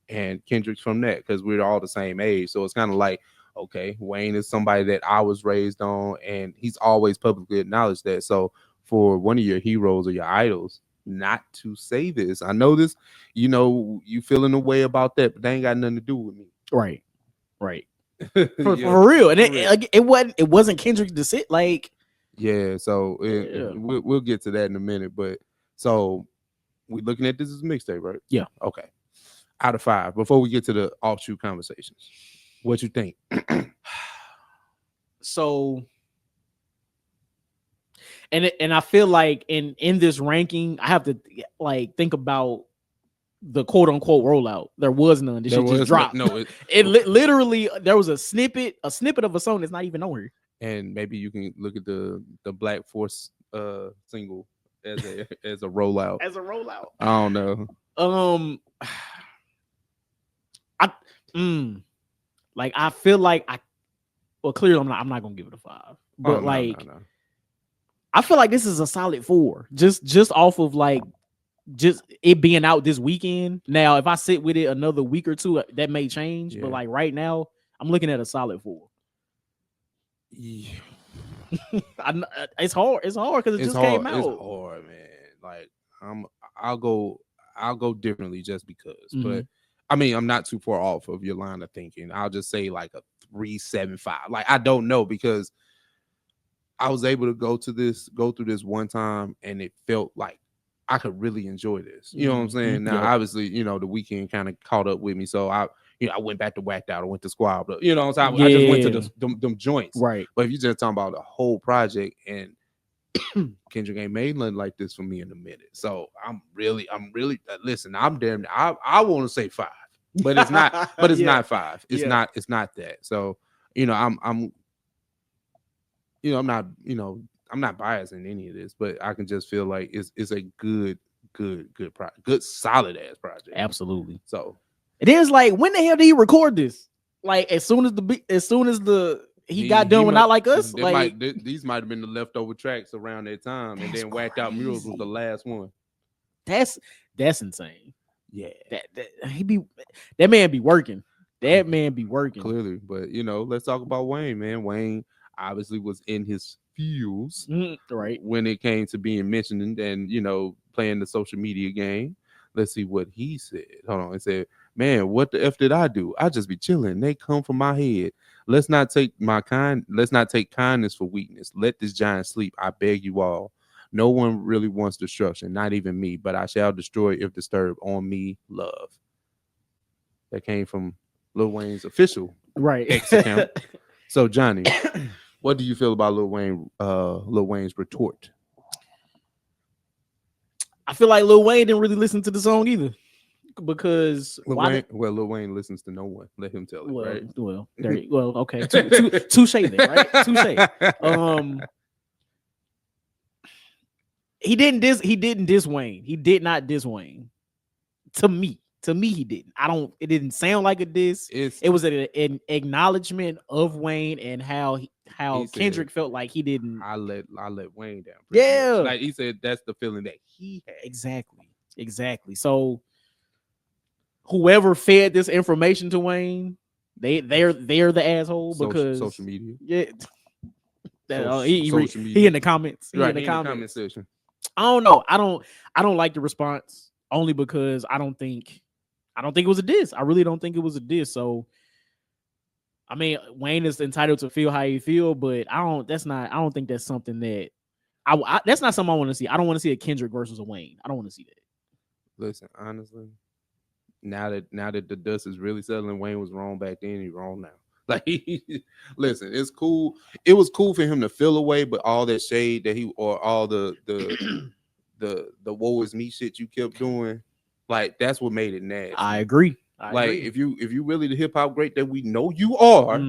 And Kendrick's from that because we're all the same age. So it's kind of like, okay, Wayne is somebody that I was raised on, and he's always publicly acknowledged that. So for one of your heroes or your idols not to say this, I know this, you feeling a way about that, but they ain't got nothing to do with me. Right. For real. And it wasn't Kendrick's decision. Like, yeah. So we'll get to that in a minute. But so we looking at this as a mixtape, right? Yeah. Okay. Out of 5, before we get to the offshoot conversations, what you think? So, and I feel like in this ranking, I have to like think about the quote unquote rollout. There was none. This shit just dropped. No, literally there was a snippet of a song that's not even on here. And maybe you can look at the Black Force single as a rollout. As a rollout. I don't know. I feel like clearly I'm not gonna give it a 5. But no. I feel like this is a solid 4. Just off of like just it being out this weekend. Now, if I sit with it another week or two, that may change. Yeah. But like right now, I'm looking at a solid 4. Yeah. It's hard. It's hard because it just came out. It's hard, man. Like I'll go differently just because. Mm-hmm. But I mean, I'm not too far off of your line of thinking. I'll just say like a 3.75. Like I don't know, because I was able to go through this one time, and it felt like I could really enjoy this. You know what I'm saying? Now, obviously, the weekend kind of caught up with me, so I went back to Whacked Out. I went to Squad, but I just went to them joints. Right. But if you just talking about the whole project, and Kendrick ain't made nothing like this for me in a minute, so I'm really listen. I'm damn. I want to say 5, but it's not. But it's not 5. It's not. It's not that. So I'm not biased in any of this, but I can just feel like it's a good project, good solid ass project. Absolutely. So it is like, when the hell did he record this? Like as soon as he got done with Not Like Us. These might have been the leftover tracks around that time, and then Whacked Out Murals was the last one. That's insane. Yeah, that man be working. That man be working clearly. But let's talk about Wayne, man. Wayne obviously was in his feels right when it came to being mentioned and playing the social media game. Let's see what he said. Hold on. He said, "Man, what the F did I do? I just be chilling. They come from my head. Let's not take kindness for weakness. Let this giant sleep. I beg you all. No one really wants destruction, not even me, but I shall destroy if disturbed. On me, love." That came from Lil Wayne's official X account. So, Johnny, what do you feel about Lil Wayne's retort? I feel like Lil Wayne didn't really listen to the song either, because Lil Wayne listens to no one. Let him tell it, right? Well, okay. Touche then, right? Touche. He didn't diss Wayne. He did not diss Wayne. To me, he didn't. It didn't sound like a diss. It was an acknowledgement of Wayne and how Kendrick felt like he didn't. I let Wayne down. Yeah. Like he said, that's the feeling that he had. Exactly. So whoever fed this information to Wayne, they're the asshole, because social media. Yeah. Social media. He in the comments. He in the comment section. I don't know. I don't like the response, only because I don't think it was a diss. I really don't think it was a diss. So I mean, Wayne is entitled to feel how he feel, but I don't think that's something that that's not something I want to see. I don't want to see a Kendrick versus a Wayne. I don't want to see that. Listen, honestly, now that the dust is really settling, Wayne was wrong back then. He's wrong now. Like, listen, it's cool. It was cool for him to feel away, but all that shade that all the the woe is me shit you kept doing, like that's what made it nasty. I agree. If you really the hip hop great that we know you are,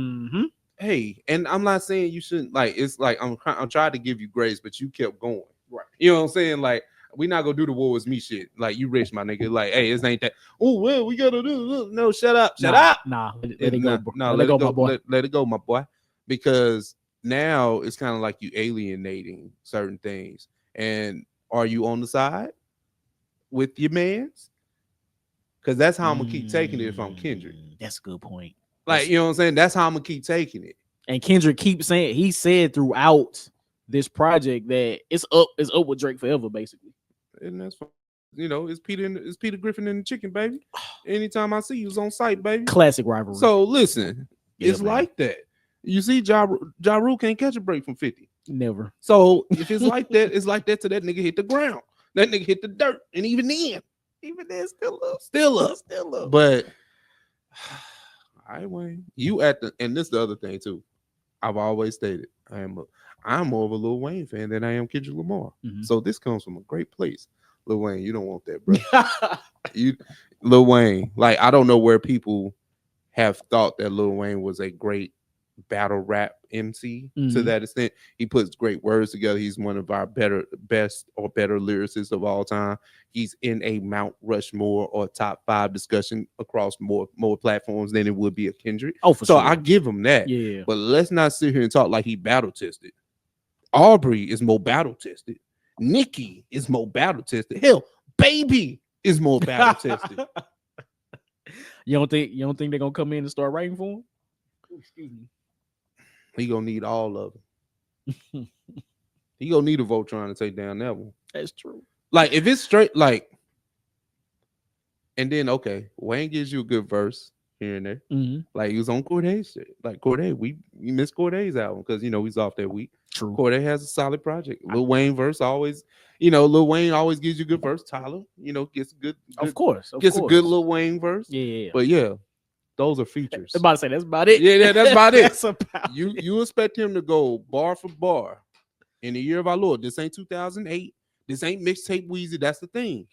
hey, and I'm not saying you shouldn't, like, it's like I'm trying to give you grace, but you kept going. Right. You know what I'm saying? Like, we not gonna do the woe is me shit. Like, you rich, my nigga. Like, hey, this ain't that. Oh well, we gotta do. No, shut up. Nah, let it go, bro. No, let it go, my boy. Let it go, my boy. Because now it's kind of like you alienating certain things. And are you on the side with your mans? Because that's how I'm gonna keep taking it if I'm Kendrick. That's a good point. Like, you know what I'm saying? That's how I'm gonna keep taking it. And Kendrick keeps saying, he said throughout this project that it's up with Drake forever, basically. And that's fine. You know, it's Peter Griffin and the chicken, baby. Anytime I see you, it's on site, baby. Classic rivalry. So listen, it's man. like that. You see, Ja Rule can't catch a break from 50. Never. So if it's like that, it's like that till that nigga hit the ground. That nigga hit the dirt. And even then, still up. But I Wayne, you at the, and this is the other thing too. I've always stated I'm more of a Lil Wayne fan than I am Kendrick Lamar. So this comes from a great place. Lil Wayne, you don't want that, bro. Lil Wayne, like, I don't know where people have thought that Lil Wayne was a great battle rap MC to that extent. He puts great words together. He's one of our best lyricists of all time. He's in a Mount Rushmore or top 5 discussion across more platforms than it would be a Kendrick. Oh, for so sure. I give him that. Yeah. But let's not sit here and talk like he battle tested. Aubrey is more battle tested. Nicki is more battle tested. Hell, Baby is more battle tested. You don't think they're gonna come in and start writing for him? Excuse me. He gonna need all of them. He gonna need a Voltron to take down that one. That's true. Like, if it's straight, like, and then okay, Wayne gives you a good verse here and there. Like, he was on Cordae's shit. Like, Cordae, we missed Cordae's album because, you know, he's off that week. True. Cordae has a solid project. Lil Wayne verse always, you know, Lil Wayne always gives you a good verse. Tyler, you know, gets a good of course. a good Lil Wayne verse. Yeah. But yeah, those are features. I'm about to say that's about it. Yeah, that's about it. That's about you expect him to go bar for bar in the year of our Lord. This ain't 2008. This ain't mixtape Weezy. That's the thing.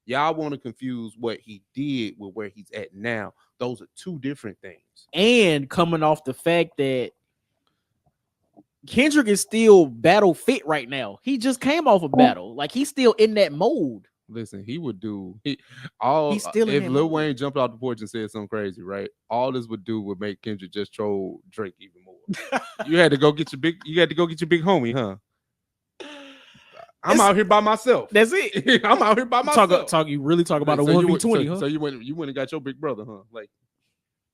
Y'all want to confuse what he did with where he's at now. Those are two different things. And coming off the fact that Kendrick is still battle fit right now. He just came off a battle. Like, he's still in that mode. Listen, he would do he's still if in Lil mode. Wayne jumped off the porch and said something crazy, right? All this would do would make Kendrick just troll Drake even more. You had to go get your big homie, huh? I'm out here by myself. That's it. I'm out here by myself. You really talk about a So 1v20, huh? So you went and got your big brother, huh? Like,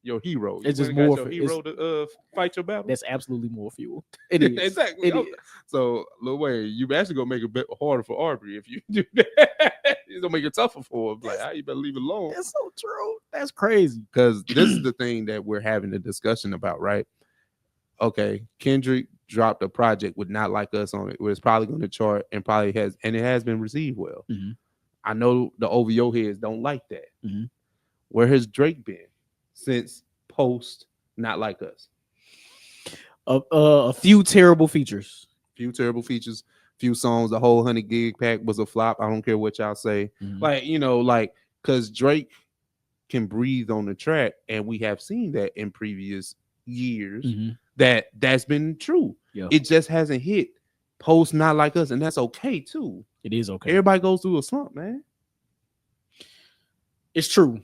your hero. It's You just went and more got your hero to fight your battle. That's absolutely more fuel. It is. Exactly. It is. So, Lil Wayne, you actually gonna make it a bit harder for Aubrey if you do that. It's gonna make it tougher for him. Like, you better leave it alone. That's so true. That's crazy. Because this is the thing that we're having a discussion about, right? Okay, Kendrick dropped a project with Not Like Us on it, where it's probably going to chart and it has been received well. I know the OVO heads don't like that. Where has Drake been since post Not Like Us? A few terrible features. Few songs. The whole 100 gig pack was a flop. I don't care what y'all say. Like, you know, like, because Drake can breathe on the track, and we have seen that in previous years. That's been true. Yeah. It just hasn't hit post Not Like Us, and that's okay too. It is okay. Everybody goes through a slump, man. It's true.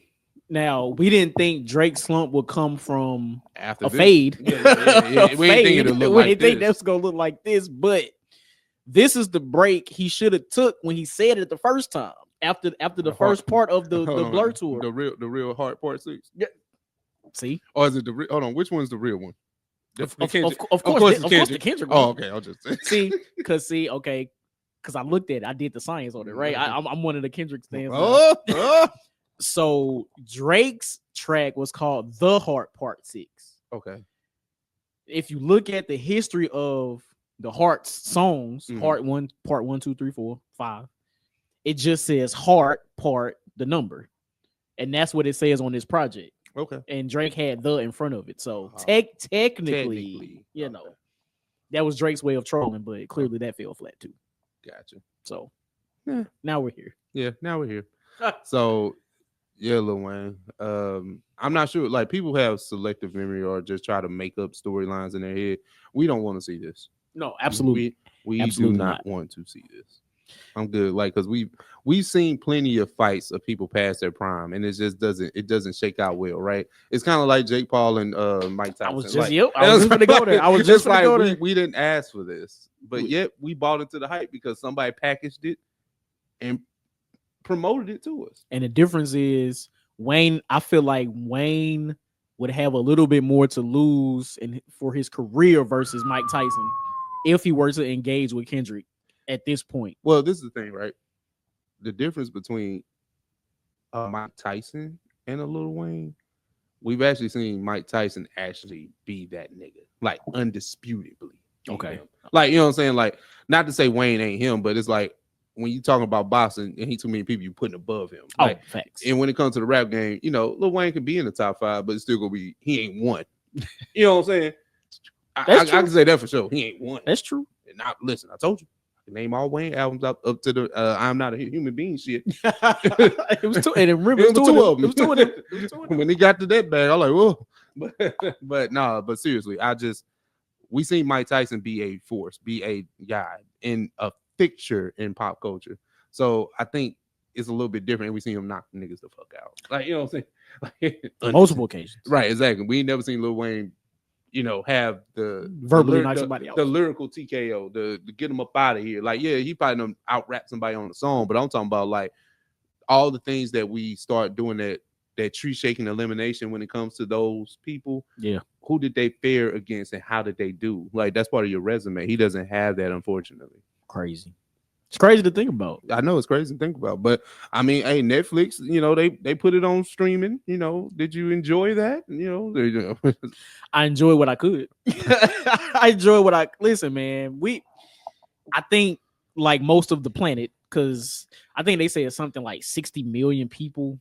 Now, we didn't think Drake's slump would come from After a this. fade. Yeah. We didn't think it'd look like didn't think this. that's gonna look like this, but this is the break he should have took when he said it the first time. After the first part of the Blur tour. The real Heart Part 6. Yeah. See? Or is it the real? Hold on, which one's the real one? Of course, the Kendrick one. Oh, okay. I'll just see, because I looked at it. I did the science on it, right? I'm one of the Kendrick stands. So Drake's track was called The Heart Part 6. Okay. If you look at the history of the Heart's songs, part 1, 2, 3, 4, 5, it just says Heart Part the number. And that's what it says on this project. Okay. And Drake had the in front of it. So technically, you know, that was Drake's way of trolling, but clearly that fell flat too. Gotcha. So Yeah. Now we're here. Yeah, now we're here. So yeah, Lil Wayne. I'm not sure. Like people have selective memory or just try to make up storylines in their head. We don't want to see this. No, absolutely. We Absolutely do not want to see this. I'm good. Like because we've seen plenty of fights of people past their prime, and it just doesn't shake out well, right? It's kind of like Jake Paul and Mike Tyson. I was just like, I was just gonna go there. I was just like gonna go there. we didn't ask for this, but yet we bought into the hype because somebody packaged it and promoted it to us. And the difference is Wayne. I feel like Wayne would have a little bit more to lose for his career versus Mike Tyson if he were to engage with Kendrick at this point. Well, this is the thing, right? The difference between Mike Tyson and a Lil Wayne, we've actually seen Mike Tyson actually be that nigga, like undisputably. Okay. Him. Like, you know what I'm saying? Like, not to say Wayne ain't him, but it's like when you talking about boxing and he too many people you putting above him. Like, facts. And when it comes to the rap game, you know, Lil Wayne could be in the top 5, but it's still gonna be he ain't one. You know what I'm saying? I can say that for sure. He ain't one. That's true. And now listen, I told you. Name all Wayne albums up to the I'm Not a Human Being shit. It was two, and remember, it was two of them. It was two of them. When he got to that bag, I was like, whoa. But seriously, we seen Mike Tyson be a force, be a guy in a fixture in pop culture. So I think it's a little bit different. And we seen him knock niggas the fuck out. Like, you know what I'm saying? Like, multiple occasions. Right, exactly. We ain't never seen Lil Wayne, you know, have the verbally knock somebody out. The lyrical TKO, the get him up out of here. Like, yeah, he probably done out rap somebody on the song, but I'm talking about like all the things that we start doing that tree shaking elimination when it comes to those people. Yeah. Who did they fare against and how did they do? Like, that's part of your resume. He doesn't have that, unfortunately. Crazy. It's crazy to think about. I know it's crazy to think about, but I mean, hey, Netflix, you know, they put it on streaming. You know, did you enjoy that? You know, I enjoy what I could. I enjoy what I listen, man. I think like most of the planet, because I think they say it's something like 60 million people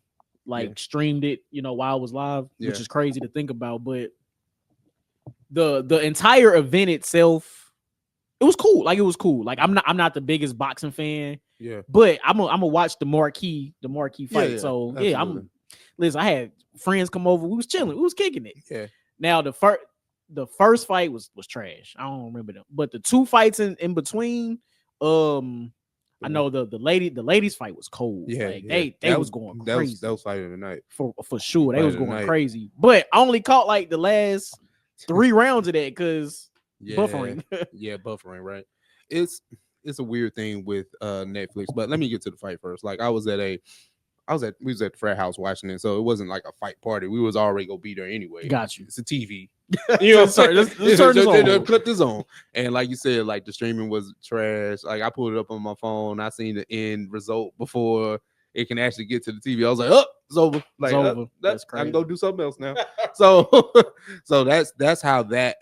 streamed it, you know, while it was live, which is crazy to think about. But the entire event itself, it was cool. Like, it was cool. Like, I'm not the biggest boxing fan. Yeah. But I'm gonna watch the marquee fight. Yeah, so absolutely. Listen, I had friends come over. We was chilling. We was kicking it. Yeah. Now the first fight was trash. I don't remember them. But the two fights in between, I know the ladies fight was cold. Yeah. Like, they was going crazy. That was fight of the night. For sure. They was going crazy. But I only caught like the last 3 rounds of that because buffering. Yeah, buffering, right? It's a weird thing with Netflix, but let me get to the fight first. Like, we was at the frat house watching it, so it wasn't like a fight party. We was already gonna be there anyway. Got you. It's a TV. You know what I'm saying? Let's turn this on. Clip this on. And like you said, like the streaming was trash. Like, I pulled it up on my phone. I seen the end result before it can actually get to the TV. I was like, oh, it's over. Like, it's over. That's crazy. I can go do something else now. So that's how that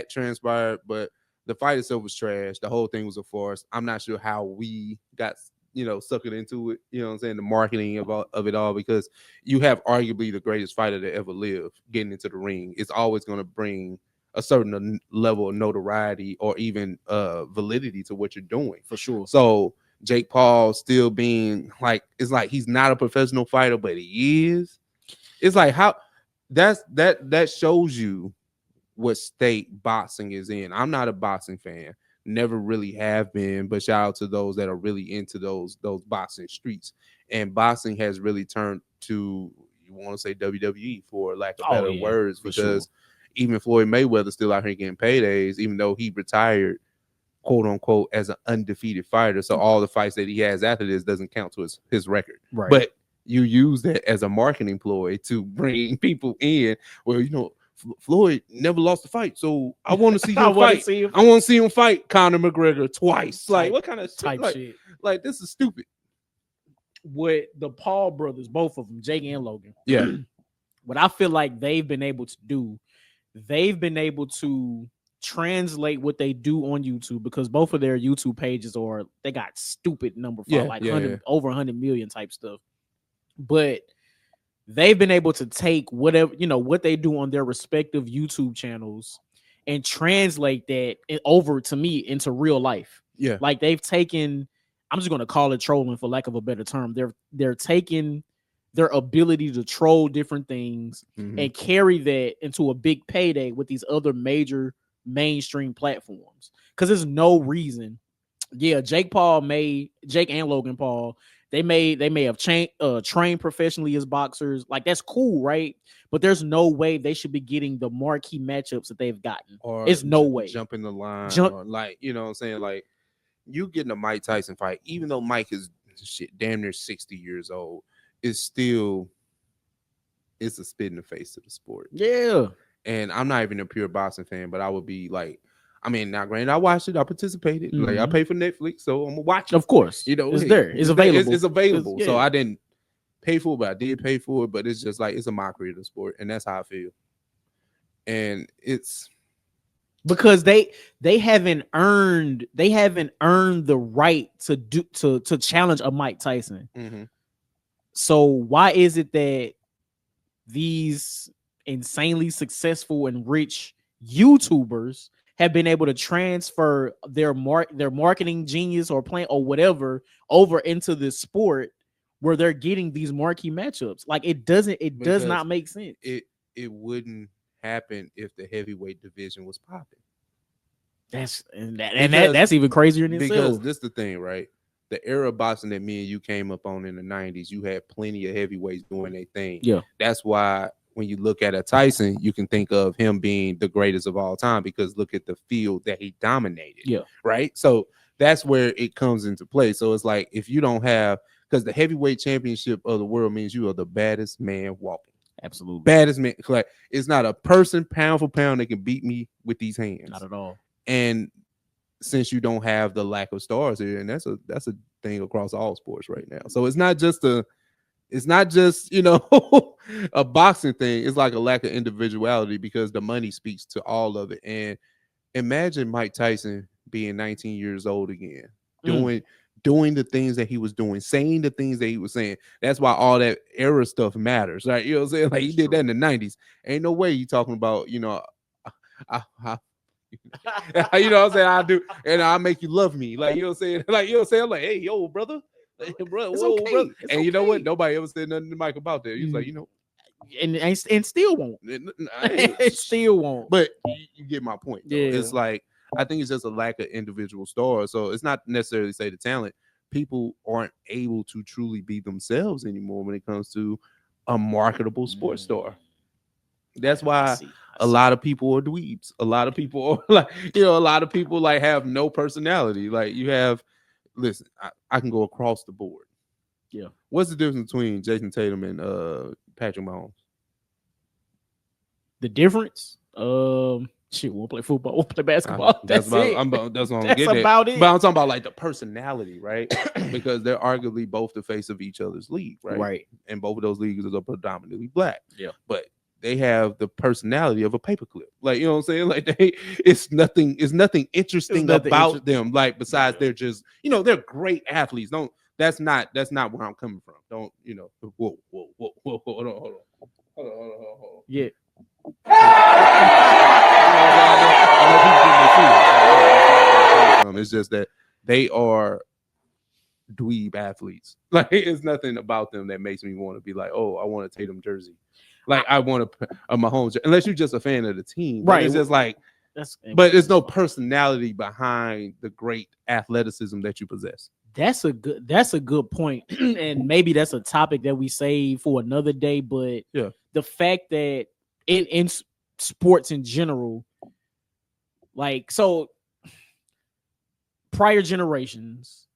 transpired. But the fight itself was trash. The whole thing was a farce. I'm not sure how we got, you know, suckered into it. You know what I'm saying? The marketing of it all, because you have arguably the greatest fighter that ever lived getting into the ring. It's always going to bring a certain level of notoriety or even validity to what you're doing. For sure. So Jake Paul still being like, it's like he's not a professional fighter, but he is. It's like how that shows you what state boxing is in. I'm not a boxing fan, never really have been, but shout out to those that are really into those boxing streets. And boxing has really turned to, you want to say WWE for lack of better words, because even Floyd Mayweather still out here getting paydays, even though he retired, quote unquote, as an undefeated fighter. So all the fights that he has after this doesn't count to his record. Right. But you use that as a marketing ploy to bring people in. Well, you know, Floyd never lost a fight, so I want to see him fight. I want to see him fight Conor McGregor twice. Like, what kind of shit? Like, this is stupid. With the Paul brothers, both of them, Jake and Logan. Yeah. What I feel like they've been able to do, they've been able to translate what they do on YouTube, because both of their YouTube pages they got stupid number, over 100 million type stuff. But they've been able to take whatever, you know, what they do on their respective YouTube channels and translate that over to me into real life. Yeah. Like, they've taken, I'm just gonna call it trolling for lack of a better term. They're taking their ability to troll different things and carry that into a big payday with these other major mainstream platforms. Because there's no reason. Yeah, Jake and Logan Paul, they may have trained professionally as boxers. Like, that's cool, right? But there's no way they should be getting the marquee matchups that they've gotten. Or it's no way. Jumping the line, or like, you know what I'm saying? Like, you getting a Mike Tyson fight, even though Mike is damn near 60 years old, it's still a spit in the face of the sport. Yeah. And I'm not even a pure boxing fan, but I would be like, I mean, now granted, I watched it, I participated. Like, I pay for Netflix, so I'm gonna watch it. Of course. You know, it's there. It's available. It's available. So I didn't pay for it, but I did pay for it. But it's just like, it's a mockery of the sport, and that's how I feel. And it's because they haven't earned the right to challenge a Mike Tyson. So why is it that these insanely successful and rich YouTubers have been able to transfer their marketing genius or plan or whatever over into this sport where they're getting these marquee matchups? Like, it does not make sense. It wouldn't happen if the heavyweight division was popping. That's even crazier than itself. Because this is the thing, right? The era of boxing that me and you came up on in the 90s, you had plenty of heavyweights doing their thing. Yeah. That's why when you look at a Tyson, you can think of him being the greatest of all time, because look at the field that he dominated. Yeah. Right. So that's where it comes into play. So it's like, if you don't have, because the heavyweight championship of the world means you are the baddest man walking. Absolutely. Baddest man. Like, it's not a person pound for pound that can beat me with these hands. Not at all. And since you don't have the lack of stars here, and that's a thing across all sports right now. So it's not just a boxing thing. It's like a lack of individuality, because the money speaks to all of it. And imagine Mike Tyson being 19 years old again, doing the things that he was doing, saying the things that he was saying. That's why all that era stuff matters, right? You know what I'm saying? Like, he did that in the 90s. Ain't no way you talking about, you know what I'm saying? I do, and I'll make you love me. Like, you know what I'm saying? Like, you know what I'm saying? I'm like, hey, yo, brother. Hey, brother, whoa, okay. Brother. It's and okay. You know what? Nobody ever said nothing to Mike about that. He was like, and still won't. It still won't. But you get my point. Though. Yeah. It's like, I think it's just a lack of individual stars. So it's not necessarily say the talent. People aren't able to truly be themselves anymore when it comes to a marketable sports star. That's why a lot of people are dweebs. A lot of people are like, a lot of people like have no personality. Like, you have, listen, I can go across the board. Yeah. What's the difference between Jason Tatum and Patrick Mahomes? The difference? We'll play football, we'll play basketball. That's what I'm getting about it. But I'm talking about like the personality, right? Because they're arguably both the face of each other's league, right? Right. And both of those leagues are predominantly black. Yeah. But they have the personality of a paperclip. Like, you know what I'm saying? Like, it's nothing interesting about them. Like, besides they're just, they're great athletes. That's not where I'm coming from. Don't, whoa, hold on. Yeah. It's just that they are dweeb athletes. Like, it's nothing about them that makes me want to be like, oh, I want a Tatum jersey. Like, I want a Mahomes, unless you're just a fan of the team, right? It's just like, but there's no personality behind the great athleticism that you possess. That's a good point, and maybe that's a topic that we save for another day. But yeah, the fact that in sports in general, like, so prior generations,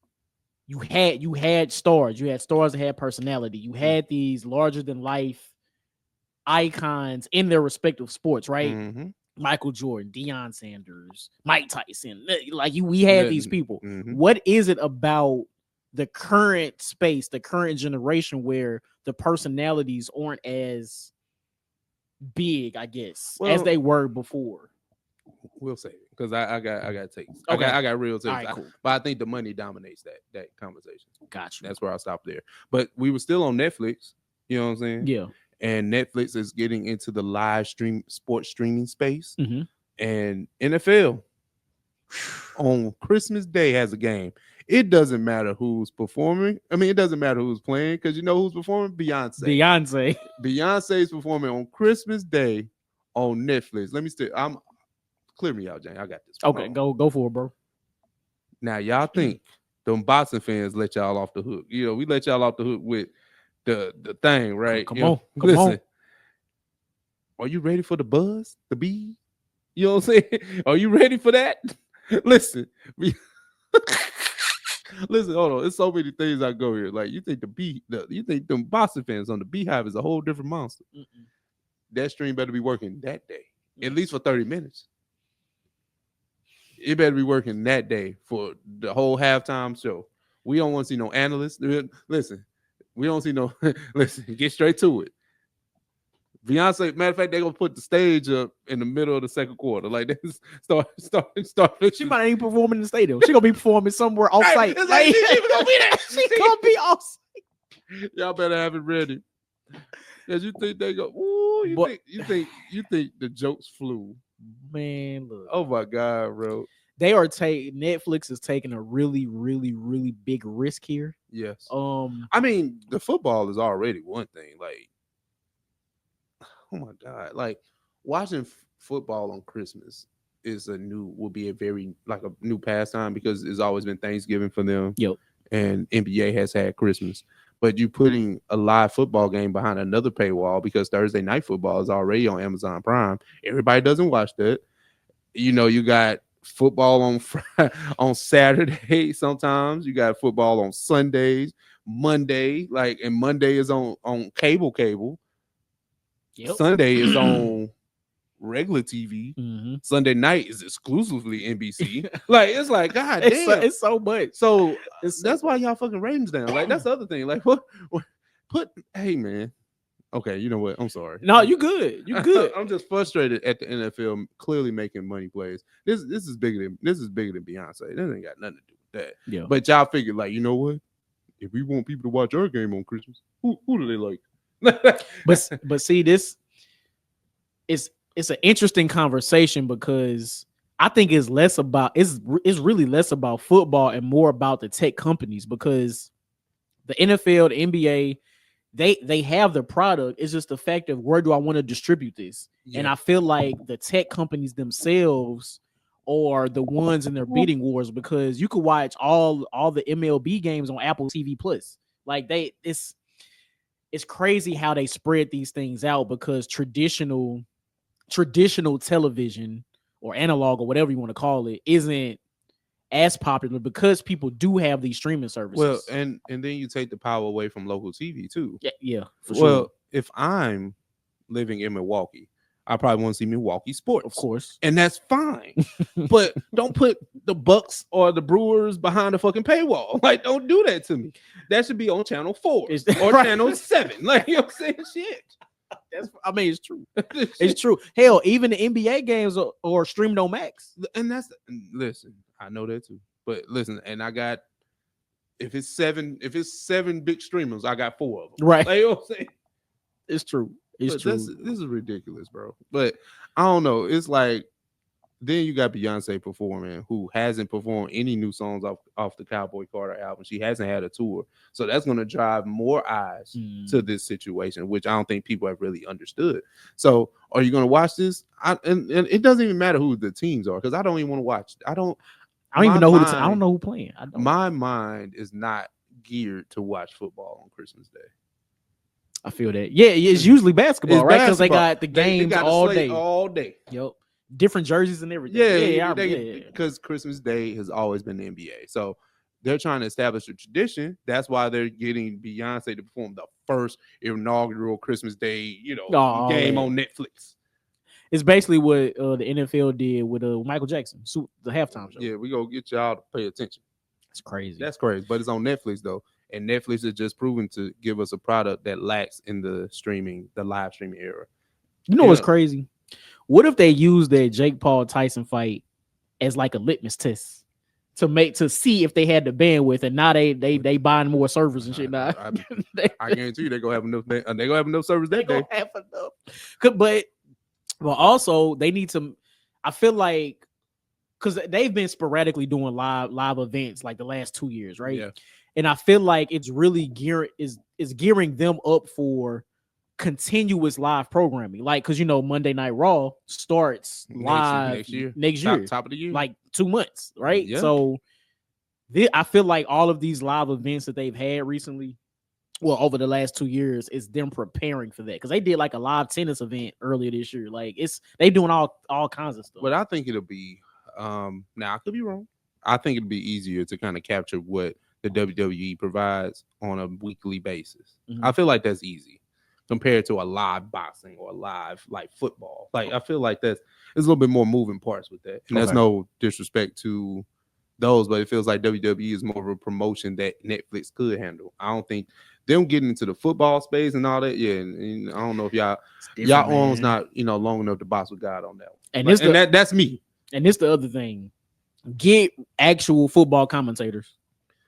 you had stars that had personality. You had these larger than life icons in their respective sports, right? Mm-hmm. Michael Jordan, Deion Sanders, Mike Tyson. Like, we had these people. Mm-hmm. What is it about the current space, the current generation, where the personalities aren't as big, I guess, as they were before? We'll say it, because I got takes. Okay. I got real takes. Right, cool. But I think the money dominates that conversation. Gotcha. That's where I'll stop there. But we were still on Netflix. You know what I'm saying? Yeah. And Netflix is getting into the live sports streaming space. Mm-hmm. And NFL on Christmas Day has a game. It doesn't matter who's performing. I mean, it doesn't matter who's playing because you know who's performing? Beyonce. Beyonce's performing on Christmas Day on Netflix. Let me clear me out, Jane. I got this. Okay, go for it, bro. Now, y'all think them boxing fans let y'all off the hook. You know, we let y'all off the hook with the thing, right? Come you know, on. Listen. Are you ready for the buzz? The bee? You know what I'm saying? Are you ready for that? Listen. Listen, hold on. There's so many things I go here. Like, you think you think them boxing fans on the Beehive is a whole different monster. Mm-mm. That stream better be working that day, at least for 30 minutes. It better be working that day for the whole halftime show. We don't want to see no analysts. Listen, we don't see no. Listen, get straight to it. Beyonce, matter of fact, they're gonna put the stage up in the middle of the second quarter. Like this, start. She might not even perform in the stadium. She gonna be performing somewhere off site. Right. Like, she even gonna be there. She gonna be off site. Y'all better have it ready. Cause you think they go? Ooh, you think the jokes flew? Man, look. Oh my God, bro. Netflix is taking a really, really, really big risk here. Yes. I mean, the football is already one thing. Like, oh my God, like watching football on Christmas will be a new pastime because it's always been Thanksgiving for them. Yep. And NBA has had Christmas. But you putting a live football game behind another paywall because Thursday Night Football is already on Amazon Prime. Everybody doesn't watch that. You know, you got football on Saturday sometimes. You got football on Sundays, Monday, and Monday is on cable. Yep. Sunday is on regular TV. Mm-hmm. Sunday night is exclusively NBC. It's like, God damn. It's so much. So that's why y'all fucking ratings down. Like, that's the other thing. Like, hey, man. Okay, you know what? I'm sorry. No, you good. You good. I'm just frustrated at the NFL clearly making money plays. This is bigger than Beyonce. This ain't got nothing to do with that. Yeah. But y'all figure, like, you know what? If we want people to watch our game on Christmas, who do they like? but see, this it's an interesting conversation because I think it's really less about football and more about the tech companies because the NFL, the NBA, they have the product. It's just the fact of where do I want to distribute this? Yeah. And I feel like the tech companies themselves are the ones in their bidding wars because you could watch all the MLB games on Apple TV Plus. Like it's crazy how they spread these things out because traditional television or analog or whatever you want to call it isn't as popular because people do have these streaming services. Well, and then you take the power away from local TV too. Yeah, for sure. Well, if I'm living in Milwaukee, I probably want to see Milwaukee sports, of course, and that's fine. But don't put the Bucks or the Brewers behind the fucking paywall. Like, don't do that to me. That should be on Channel 4 or right. Channel 7. Like, you know what I'm saying? Shit. It's true. It's true. Hell, even the NBA games are streamed on Max. And listen, I know that too. But listen, and I got if it's seven big streamers, I got 4 of them. Right. Like, you know what I'm saying? It's true. It's true. This is ridiculous, bro. But I don't know. It's like then you got Beyonce performing, who hasn't performed any new songs off the Cowboy Carter album. She hasn't had a tour. So that's going to drive more eyes to this situation, which I don't think people have really understood. So are you going to watch this? And it doesn't even matter who the teams are because I don't even want to watch. I don't even know I don't know who playing. My mind is not geared to watch football on Christmas Day. I feel that. Yeah, it's usually basketball, right? Because they got the games all day. Yep. Different jerseys and everything. Yeah. Because Christmas Day has always been the NBA. So they're trying to establish a tradition. That's why they're getting Beyonce to perform the first inaugural Christmas Day, game on Netflix. It's basically what the NFL did with Michael Jackson, the halftime show. Yeah, we gonna get y'all to pay attention. That's crazy. But it's on Netflix though. And Netflix is just proven to give us a product that lacks in the live streaming era. You know what's crazy? What if they use that Jake Paul Tyson fight as like a litmus test to see if they had the bandwidth, and now they buying more servers and shit now? I guarantee you they're gonna have enough. They're gonna have enough servers that day. Have enough. But also they need to. I feel like because they've been sporadically doing live events like the last 2 years, right? Yeah. And I feel like it's really gearing them up for continuous live programming, like because Monday Night Raw starts live next year, top of the year, like 2 months, right? Yeah. So I feel like all of these live events that they've had recently, well, over the last 2 years, is them preparing for that, because they did like a live tennis event earlier this year. Like they doing all kinds of stuff. But I think it'll be now I could be wrong. I think it'll be easier to kind of capture what the WWE provides on a weekly basis. Mhm. I feel like that's easy compared to a live boxing or a live like football. Like I feel like there's a little bit more moving parts with that. And there's no disrespect to those, but it feels like WWE is more of a promotion that Netflix could handle. I don't think them getting into the football space and all that. Yeah, and I don't know if y'all arms not long enough to box with God on that one. And that's me. And this the other thing. Get actual football commentators,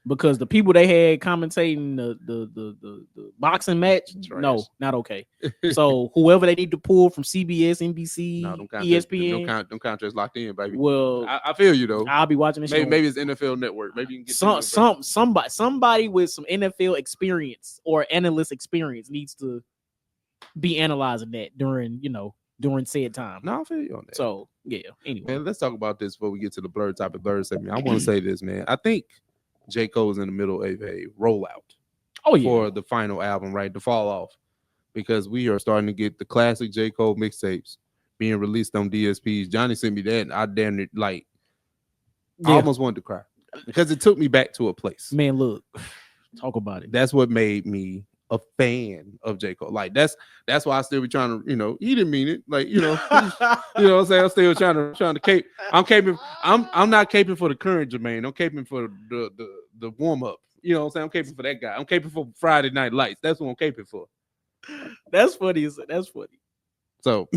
because the people they had commentating the boxing match, no, not okay. So whoever they need to pull from CBS, NBC, ESPN, them contracts locked in, baby. Well, I feel you though. I'll be watching this. Maybe it's NFL Network. Maybe you can get somebody with some NFL experience or analyst experience needs to be analyzing that during said time. No, I feel you on that. So yeah. Anyway, man, let's talk about this before we get to the blurred segment. I want to say this, man. I think J. Cole is in the middle of a rollout. For the final album, right? The fall off, because we are starting to get the classic J. Cole mixtapes being released on DSPs. Johnny sent me that, and I damn near I almost wanted to cry because it took me back to a place. Man, look, talk about it. That's what made me a fan of J. Cole. Like that's why I still be trying to, he didn't mean it. Like, you know what I'm saying? I'm still trying to cape. I'm not caping for the current Jermaine. I'm caping for the warm up. You know what I'm saying? I'm caping for that guy. I'm caping for Friday Night Lights. That's what I'm caping for. That's funny. That's funny. So,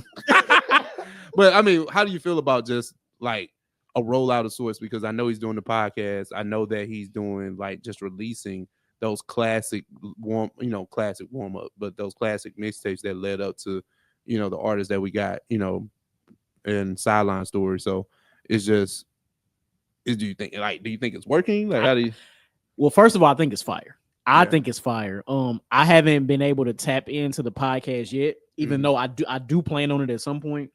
but I mean, how do you feel about just like a rollout of sorts? Because I know he's doing the podcast. I know that he's doing like just releasing those classic warm up, but those classic mixtapes that led up to, the artists that we got, in Sideline Story. So it's just, do you think it's working? Like, how do you? Well, first of all, I think it's fire. I think it's fire. I haven't been able to tap into the podcast yet, even though I do plan on it at some point.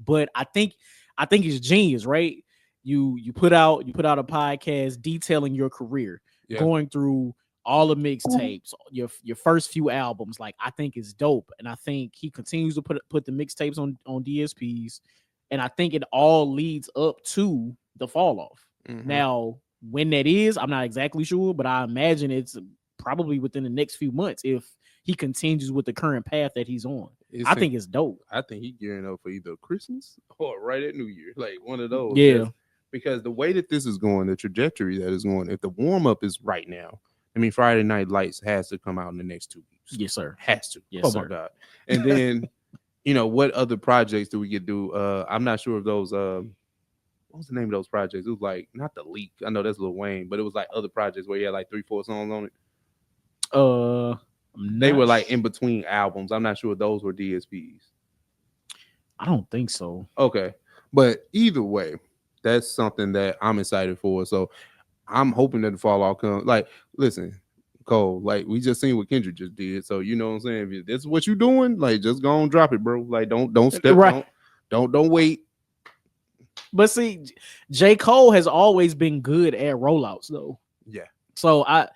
But I think it's genius, right? You put out a podcast detailing your career, going through all the mixtapes, your first few albums. Like, I think it's dope, and I think he continues to put the mixtapes on DSPs, and I think it all leads up to the fall off. Now, when that is, I'm not exactly sure, but I imagine it's probably within the next few months if he continues with the current path that he's on. I think it's dope. I think he's gearing up for either Christmas or right at New Year, like one of those. Yeah. Because the way that this is going, the trajectory that is going, if the warm up is right now, I mean, Friday Night Lights has to come out in the next 2 weeks. Yes, sir. Has to. Yes, oh sir. my God. And then, what other projects do we get to do? I'm not sure if those. What was the name of those projects? It was like not The Leak. I know that's Lil Wayne, but it was like other projects where he had like 3-4 songs on it. They were like in between albums. I'm not sure if those were DSPs. I don't think so. Okay, but either way, that's something that I'm excited for. So I'm hoping that the fall off comes. Like, listen, Cole, like we just seen what Kendrick just did. So you know what I'm saying? If this is what you're doing, like just go and drop it, bro. Like don't step right. Don't wait. But see, J. Cole has always been good at rollouts, though. Yeah. So I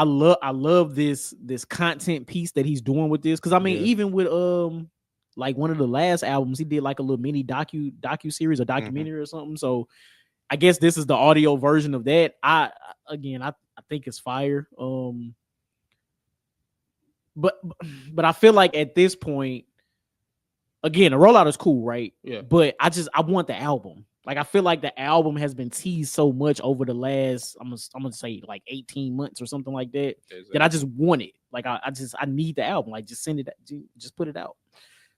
love this content piece that he's doing with this, because I mean, even with like one of the last albums, he did like a little mini docu series or documentary or something. So I guess this is the audio version of that. I think it's fire. But I feel like at this point, again, the rollout is cool, right? Yeah. But I want the album. Like, I feel like the album has been teased so much over the last, I'm gonna say like 18 months or something like that, that I just want it. Like, I need the album. Like, just send it, just put it out.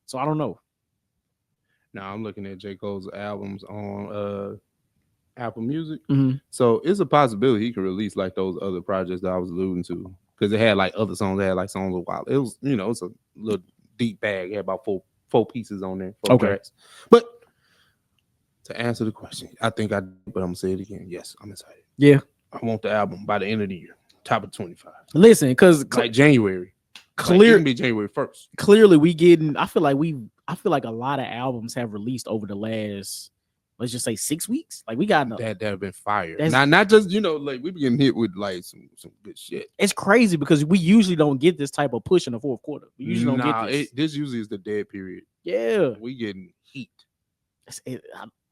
So I don't know. Now I'm looking at J. Cole's albums on Apple Music. So it's a possibility he could release like those other projects that I was alluding to, because it had like other songs. It had like songs a while. It was, it's a little deep bag. It had about four pieces on there, 4 tracks. But to answer the question, I think I did, but I'm gonna say it again. Yes, I'm excited. Yeah. I want the album by the end of the year, top of 25. Listen, because Like January. Like, it clear can be January 1st. clearly we getting. I feel like a lot of albums have released over the last, let's just say 6 weeks. Like we got That have been fired. That's- Not just, like we be getting hit with like some good shit. it's crazy because we usually don't get this type of push in the fourth quarter. We usually don't get this. This usually is the dead period. Yeah. We getting heat.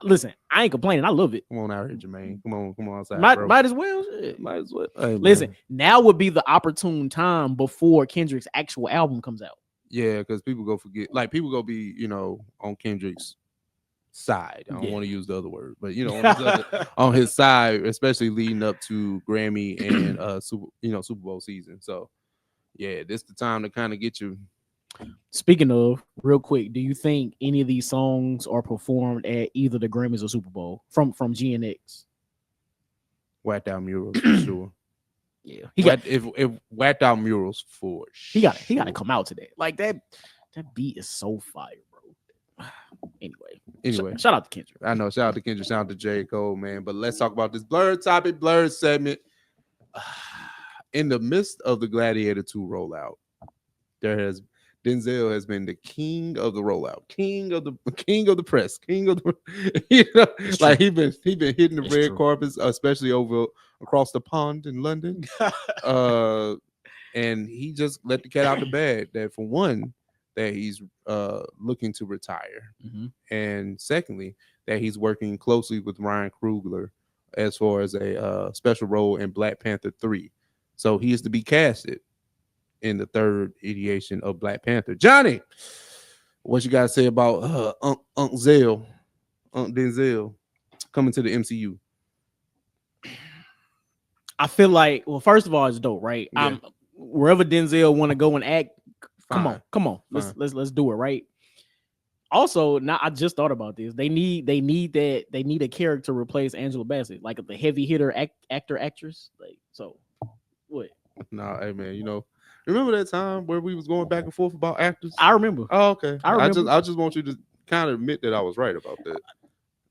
Listen, I ain't complaining. I love it. Come on out here, Jermaine. Come on outside, Might bro. as well. Shit. Might as well. Hey, Listen, man. now would be the opportune time before Kendrick's actual album comes out. Yeah, because people go forget. Like people go be, on Kendrick's side. I don't want to use the other word, but on his side, especially leading up to Grammy and Super Bowl season. So yeah, this the time to kind of get you. Speaking of, real quick, do you think any of these songs are performed at either the Grammys or Super Bowl from GNX? Whacked out murals for sure. Yeah, if whacked out murals for he got to come out today. Like that beat is so fire, bro. Anyway, shout out to Kendrick. I know, shout out to Kendrick, shout out to J. Cole, man. But let's talk about this blurred segment. In the midst of the Gladiator 2 rollout, Denzel has been the king of the rollout, king of the press, king of the like he been hitting the red carpets, especially across the pond in London. And he just let the cat out the bag that for one, that he's looking to retire, and secondly, that he's working closely with Ryan Coogler as far as a special role in Black Panther 3. So he is to be casted in the third ideation of Black Panther. Johnny, what you gotta say about Unc Denzel coming to the MCU? I feel like, well, first of all, it's dope, right? Yeah. Wherever Denzel want to go and act, Fine. come on, let's do it, right? Also, now I just thought about this. They need a character to replace Angela Bassett, like the heavy hitter actress. Like, so what? Nah, hey man, remember that time where we was going back and forth about actors? I remember. Oh, okay. I remember. I just want you to kind of admit that I was right about that.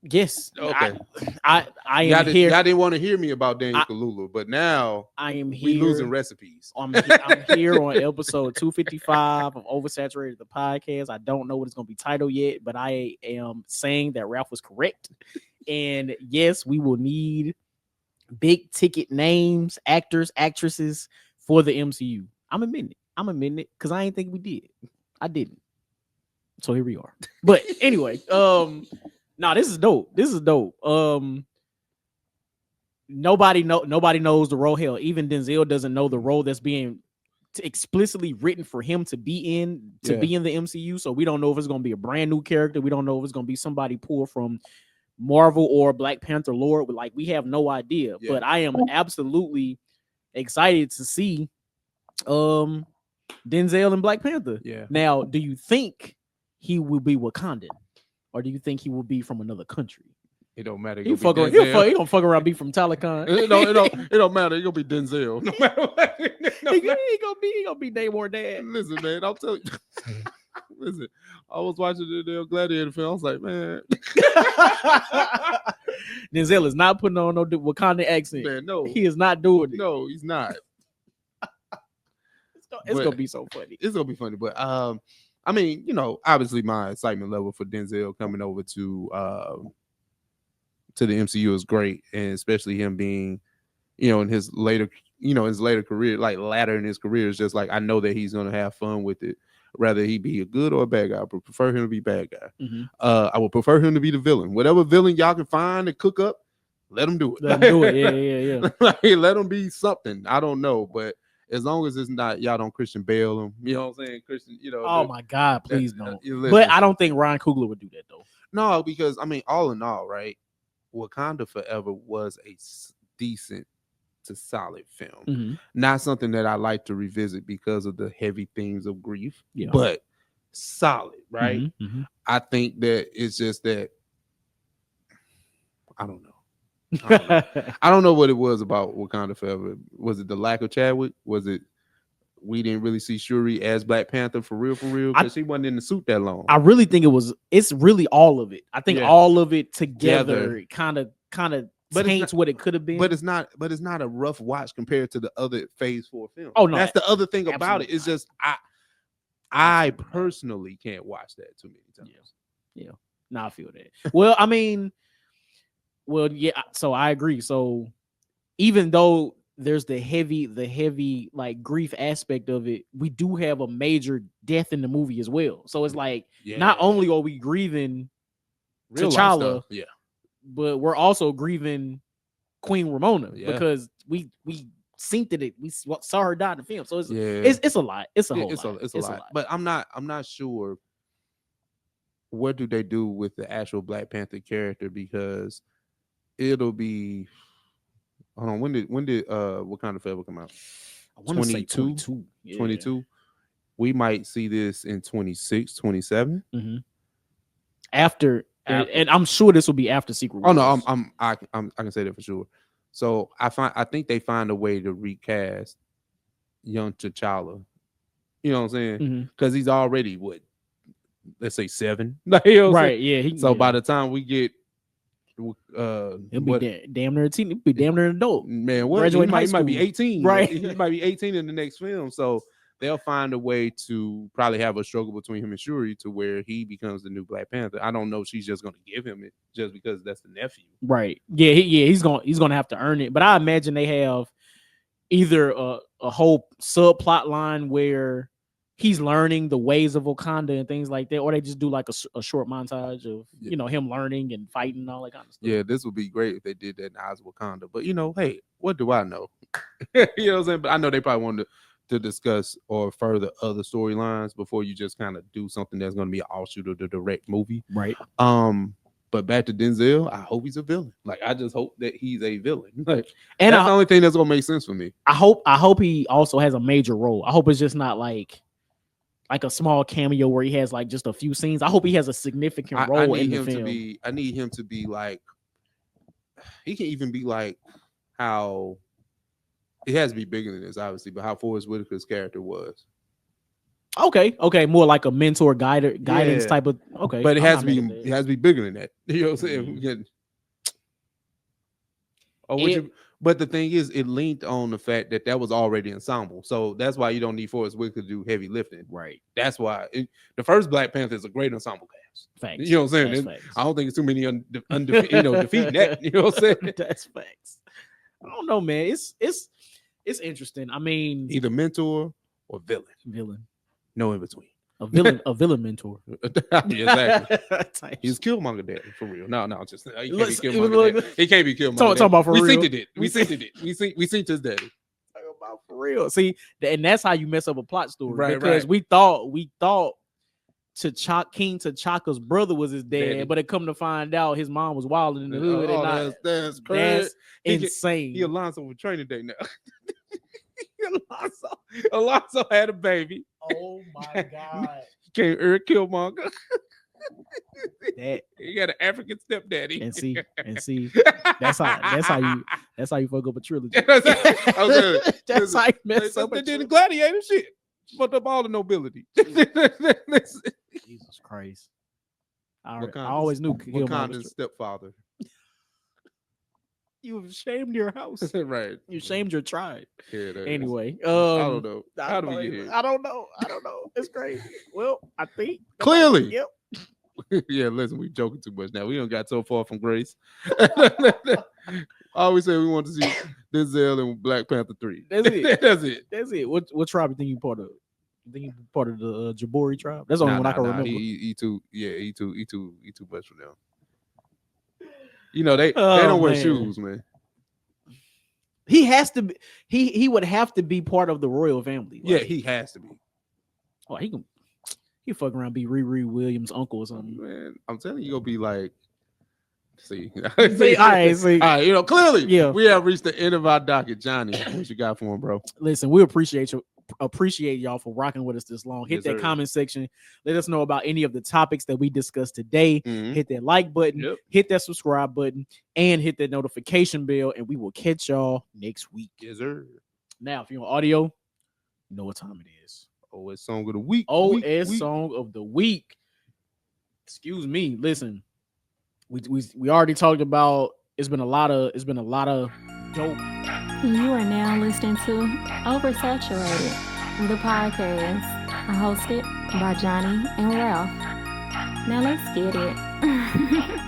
Yes. Okay. I am here. Y'all didn't want to hear me about Daniel Kaluuya, but now I am here. We losing recipes. I'm here on episode 255 of Oversaturated, the podcast. I don't know what it's going to be titled yet, but I am saying that Ralph was correct. And yes, we will need big ticket names, actors, actresses for the MCU. I'm admitting it because I ain't think we did. I didn't. So here we are. But anyway, this is dope. Nobody knows the role. Hell, even Denzel doesn't know the role that's being explicitly written for him to be in be in the MCU. So we don't know if it's going to be a brand new character. We don't know if it's going to be somebody pulled from Marvel or Black Panther lore. Like, we have no idea. Yeah. But I am absolutely excited to see Denzel and Black Panther. Yeah. Now, do you think he will be Wakandan, or do you think he will be from another country? It don't matter. He gonna fuck around, be from Taliban. It don't matter. He gonna be Denzel. No matter what. He gonna be Namor dad. Listen, man, I'll tell you. Listen, I was watching the Gladiator film. I was like, man, Denzel is not putting on no Wakanda accent. Man, no, he is not doing it. No, he's not. It's gonna be so funny. It's gonna be funny, but I mean, obviously my excitement level for Denzel coming over to the MCU is great, and especially him being, in his later career, like latter in his career, is just like I know that he's gonna have fun with it. Whether he be a good or a bad guy, I would prefer him to be a bad guy. Mm-hmm. I would prefer him to be the villain. Whatever villain y'all can find and cook up, let him do it. Let him do it. Yeah. Like, let him be something. I don't know, but as long as it's not y'all don't Christian Bale him, you know what I'm saying? Christian, Oh my God, please don't. But I don't think Ryan Coogler would do that though. No, because I mean, all in all, right? Wakanda Forever was a decent to solid film. Mm-hmm. Not something that I like to revisit because of the heavy themes of grief, but solid, right? Mm-hmm. Mm-hmm. I think that it's just that I don't know. I don't know what it was about Wakanda Forever. Was it the lack of Chadwick? Was it we didn't really see Shuri as Black Panther for real, because she wasn't in the suit that long. I really think it's really all of it. I think all of it together kind of taints what it could have been. But it's not a rough watch compared to the other Phase 4 film. Oh no, that's the other thing about it. It's just I personally can't watch that too many times. Yeah. No, I feel that. Well, I mean, yeah. So I agree. So even though there's the heavy like grief aspect of it, we do have a major death in the movie as well. So it's like not only are we grieving Real T'Challa, but we're also grieving Queen Ramona because we synced it. We saw her die in the film. So it's a lot. It's a lot. But I'm not sure what do they do with the actual Black Panther character, because it'll be, hold on, when did Wakanda Forever come out? I want to say 22. 22. We might see this in 26, 27. Mm-hmm. After, and I'm sure this will be after Secret Wars. Oh no, I can say that for sure. So I think they find a way to recast young T'Challa. You know what I'm saying? Because he's already let's say 7. Right? Yeah. So by the time we get, he'll be damn near a teen. He'll be damn near an adult. Man, what? He might be 18. Right? He might be 18 in the next film. So they'll find a way to probably have a struggle between him and Shuri to where he becomes the new Black Panther. I don't know if she's just going to give him it just because that's the nephew. Right. Yeah. He's gonna have to earn it. But I imagine they have either a whole subplot line where he's learning the ways of Wakanda and things like that, or they just do like a short montage of him learning and fighting and all that kind of stuff. Yeah, this would be great if they did that in Eyes of Wakanda. But hey, what do I know? You know what I'm saying? But I know they probably wanted to discuss or further other storylines before you just kind of do something that's going to be an offshoot of the direct movie. Right. But back to Denzel, I hope he's a villain. Like, I just hope that he's a villain. Like, and that's the only thing that's gonna make sense for me. I hope he also has a major role. I hope it's just not like a small cameo where he has like just a few scenes. I hope he has a significant role in the film. I need him to be like, he can even be like how it has to be bigger than this, obviously, but how Forrest Whitaker's character was. Okay, more like a mentor guidance type of. Okay, but it has to be bigger than that. You know what I'm saying? But the thing is, it linked on the fact that was already ensemble, so that's why you don't need Forrest Whitaker to do heavy lifting. Right. That's why the first Black Panther is a great ensible cast. Facts. You know what I'm saying? I don't think it's too many defeating that. You know what I'm saying? That's facts. I don't know, man. It's interesting. I mean, either mentor or villain. No in between. A villain mentor. Exactly. He's Killmonger daddy for real. No, just he can't be Killmonger daddy. He can't be Killmonger. Talking about for real. We synced it. We synced his daddy. Talking about for real. See, and that's how you mess up a plot story. Right, because we thought King T'Chaka's brother was his dad, but it come to find out his mom was wilding in the hood. That's crazy. That's insane. He Alonzo with training day now. Alonzo had a baby. Oh my God! Came Eric Killmonger. That he got an African stepdaddy. And see, that's how you fuck up a trilogy. That's how you mess up. They did the gladiator shit. Fucked up all the nobility. Jesus Christ! I always knew Wakandan Step Father. You shamed your house. Right. You shamed your tribe. Yeah, anyway, I don't know. How do we get here? I don't know. It's crazy. Well, I think clearly. Yep. Yeah, listen, we joking too much now. We don't got so far from grace. I always say we want to see Denzel and Black Panther 3. That's it. That's it. What tribe you think you part of? You think you part of the Jabori tribe? That's the only one I can remember. He too much for them. You know, they don't wear shoes, man. He has to be. He would have to be part of the royal family. Like, he has to be. Oh, he fuck around, be Riri Williams' uncle or something. Man, I'm telling you, gonna be like. See, all right. You know, clearly, yeah, we have reached the end of our docket. Johnny, what you got for him, bro? Listen, we appreciate y'all for rocking with us this long. Hit that comment section. Let us know about any of the topics that we discussed today. Hit that like button, hit that subscribe button, and hit that notification bell. And we will catch y'all next week. Yes, sir. Now, if you're on audio, You know what time it is. OS song of the week. OS song of the week. Excuse me. Listen, we already talked about. It's been a lot of dope. You are now listening to Oversaturated, the podcast hosted by Johnnie and Ralph. Now let's get it.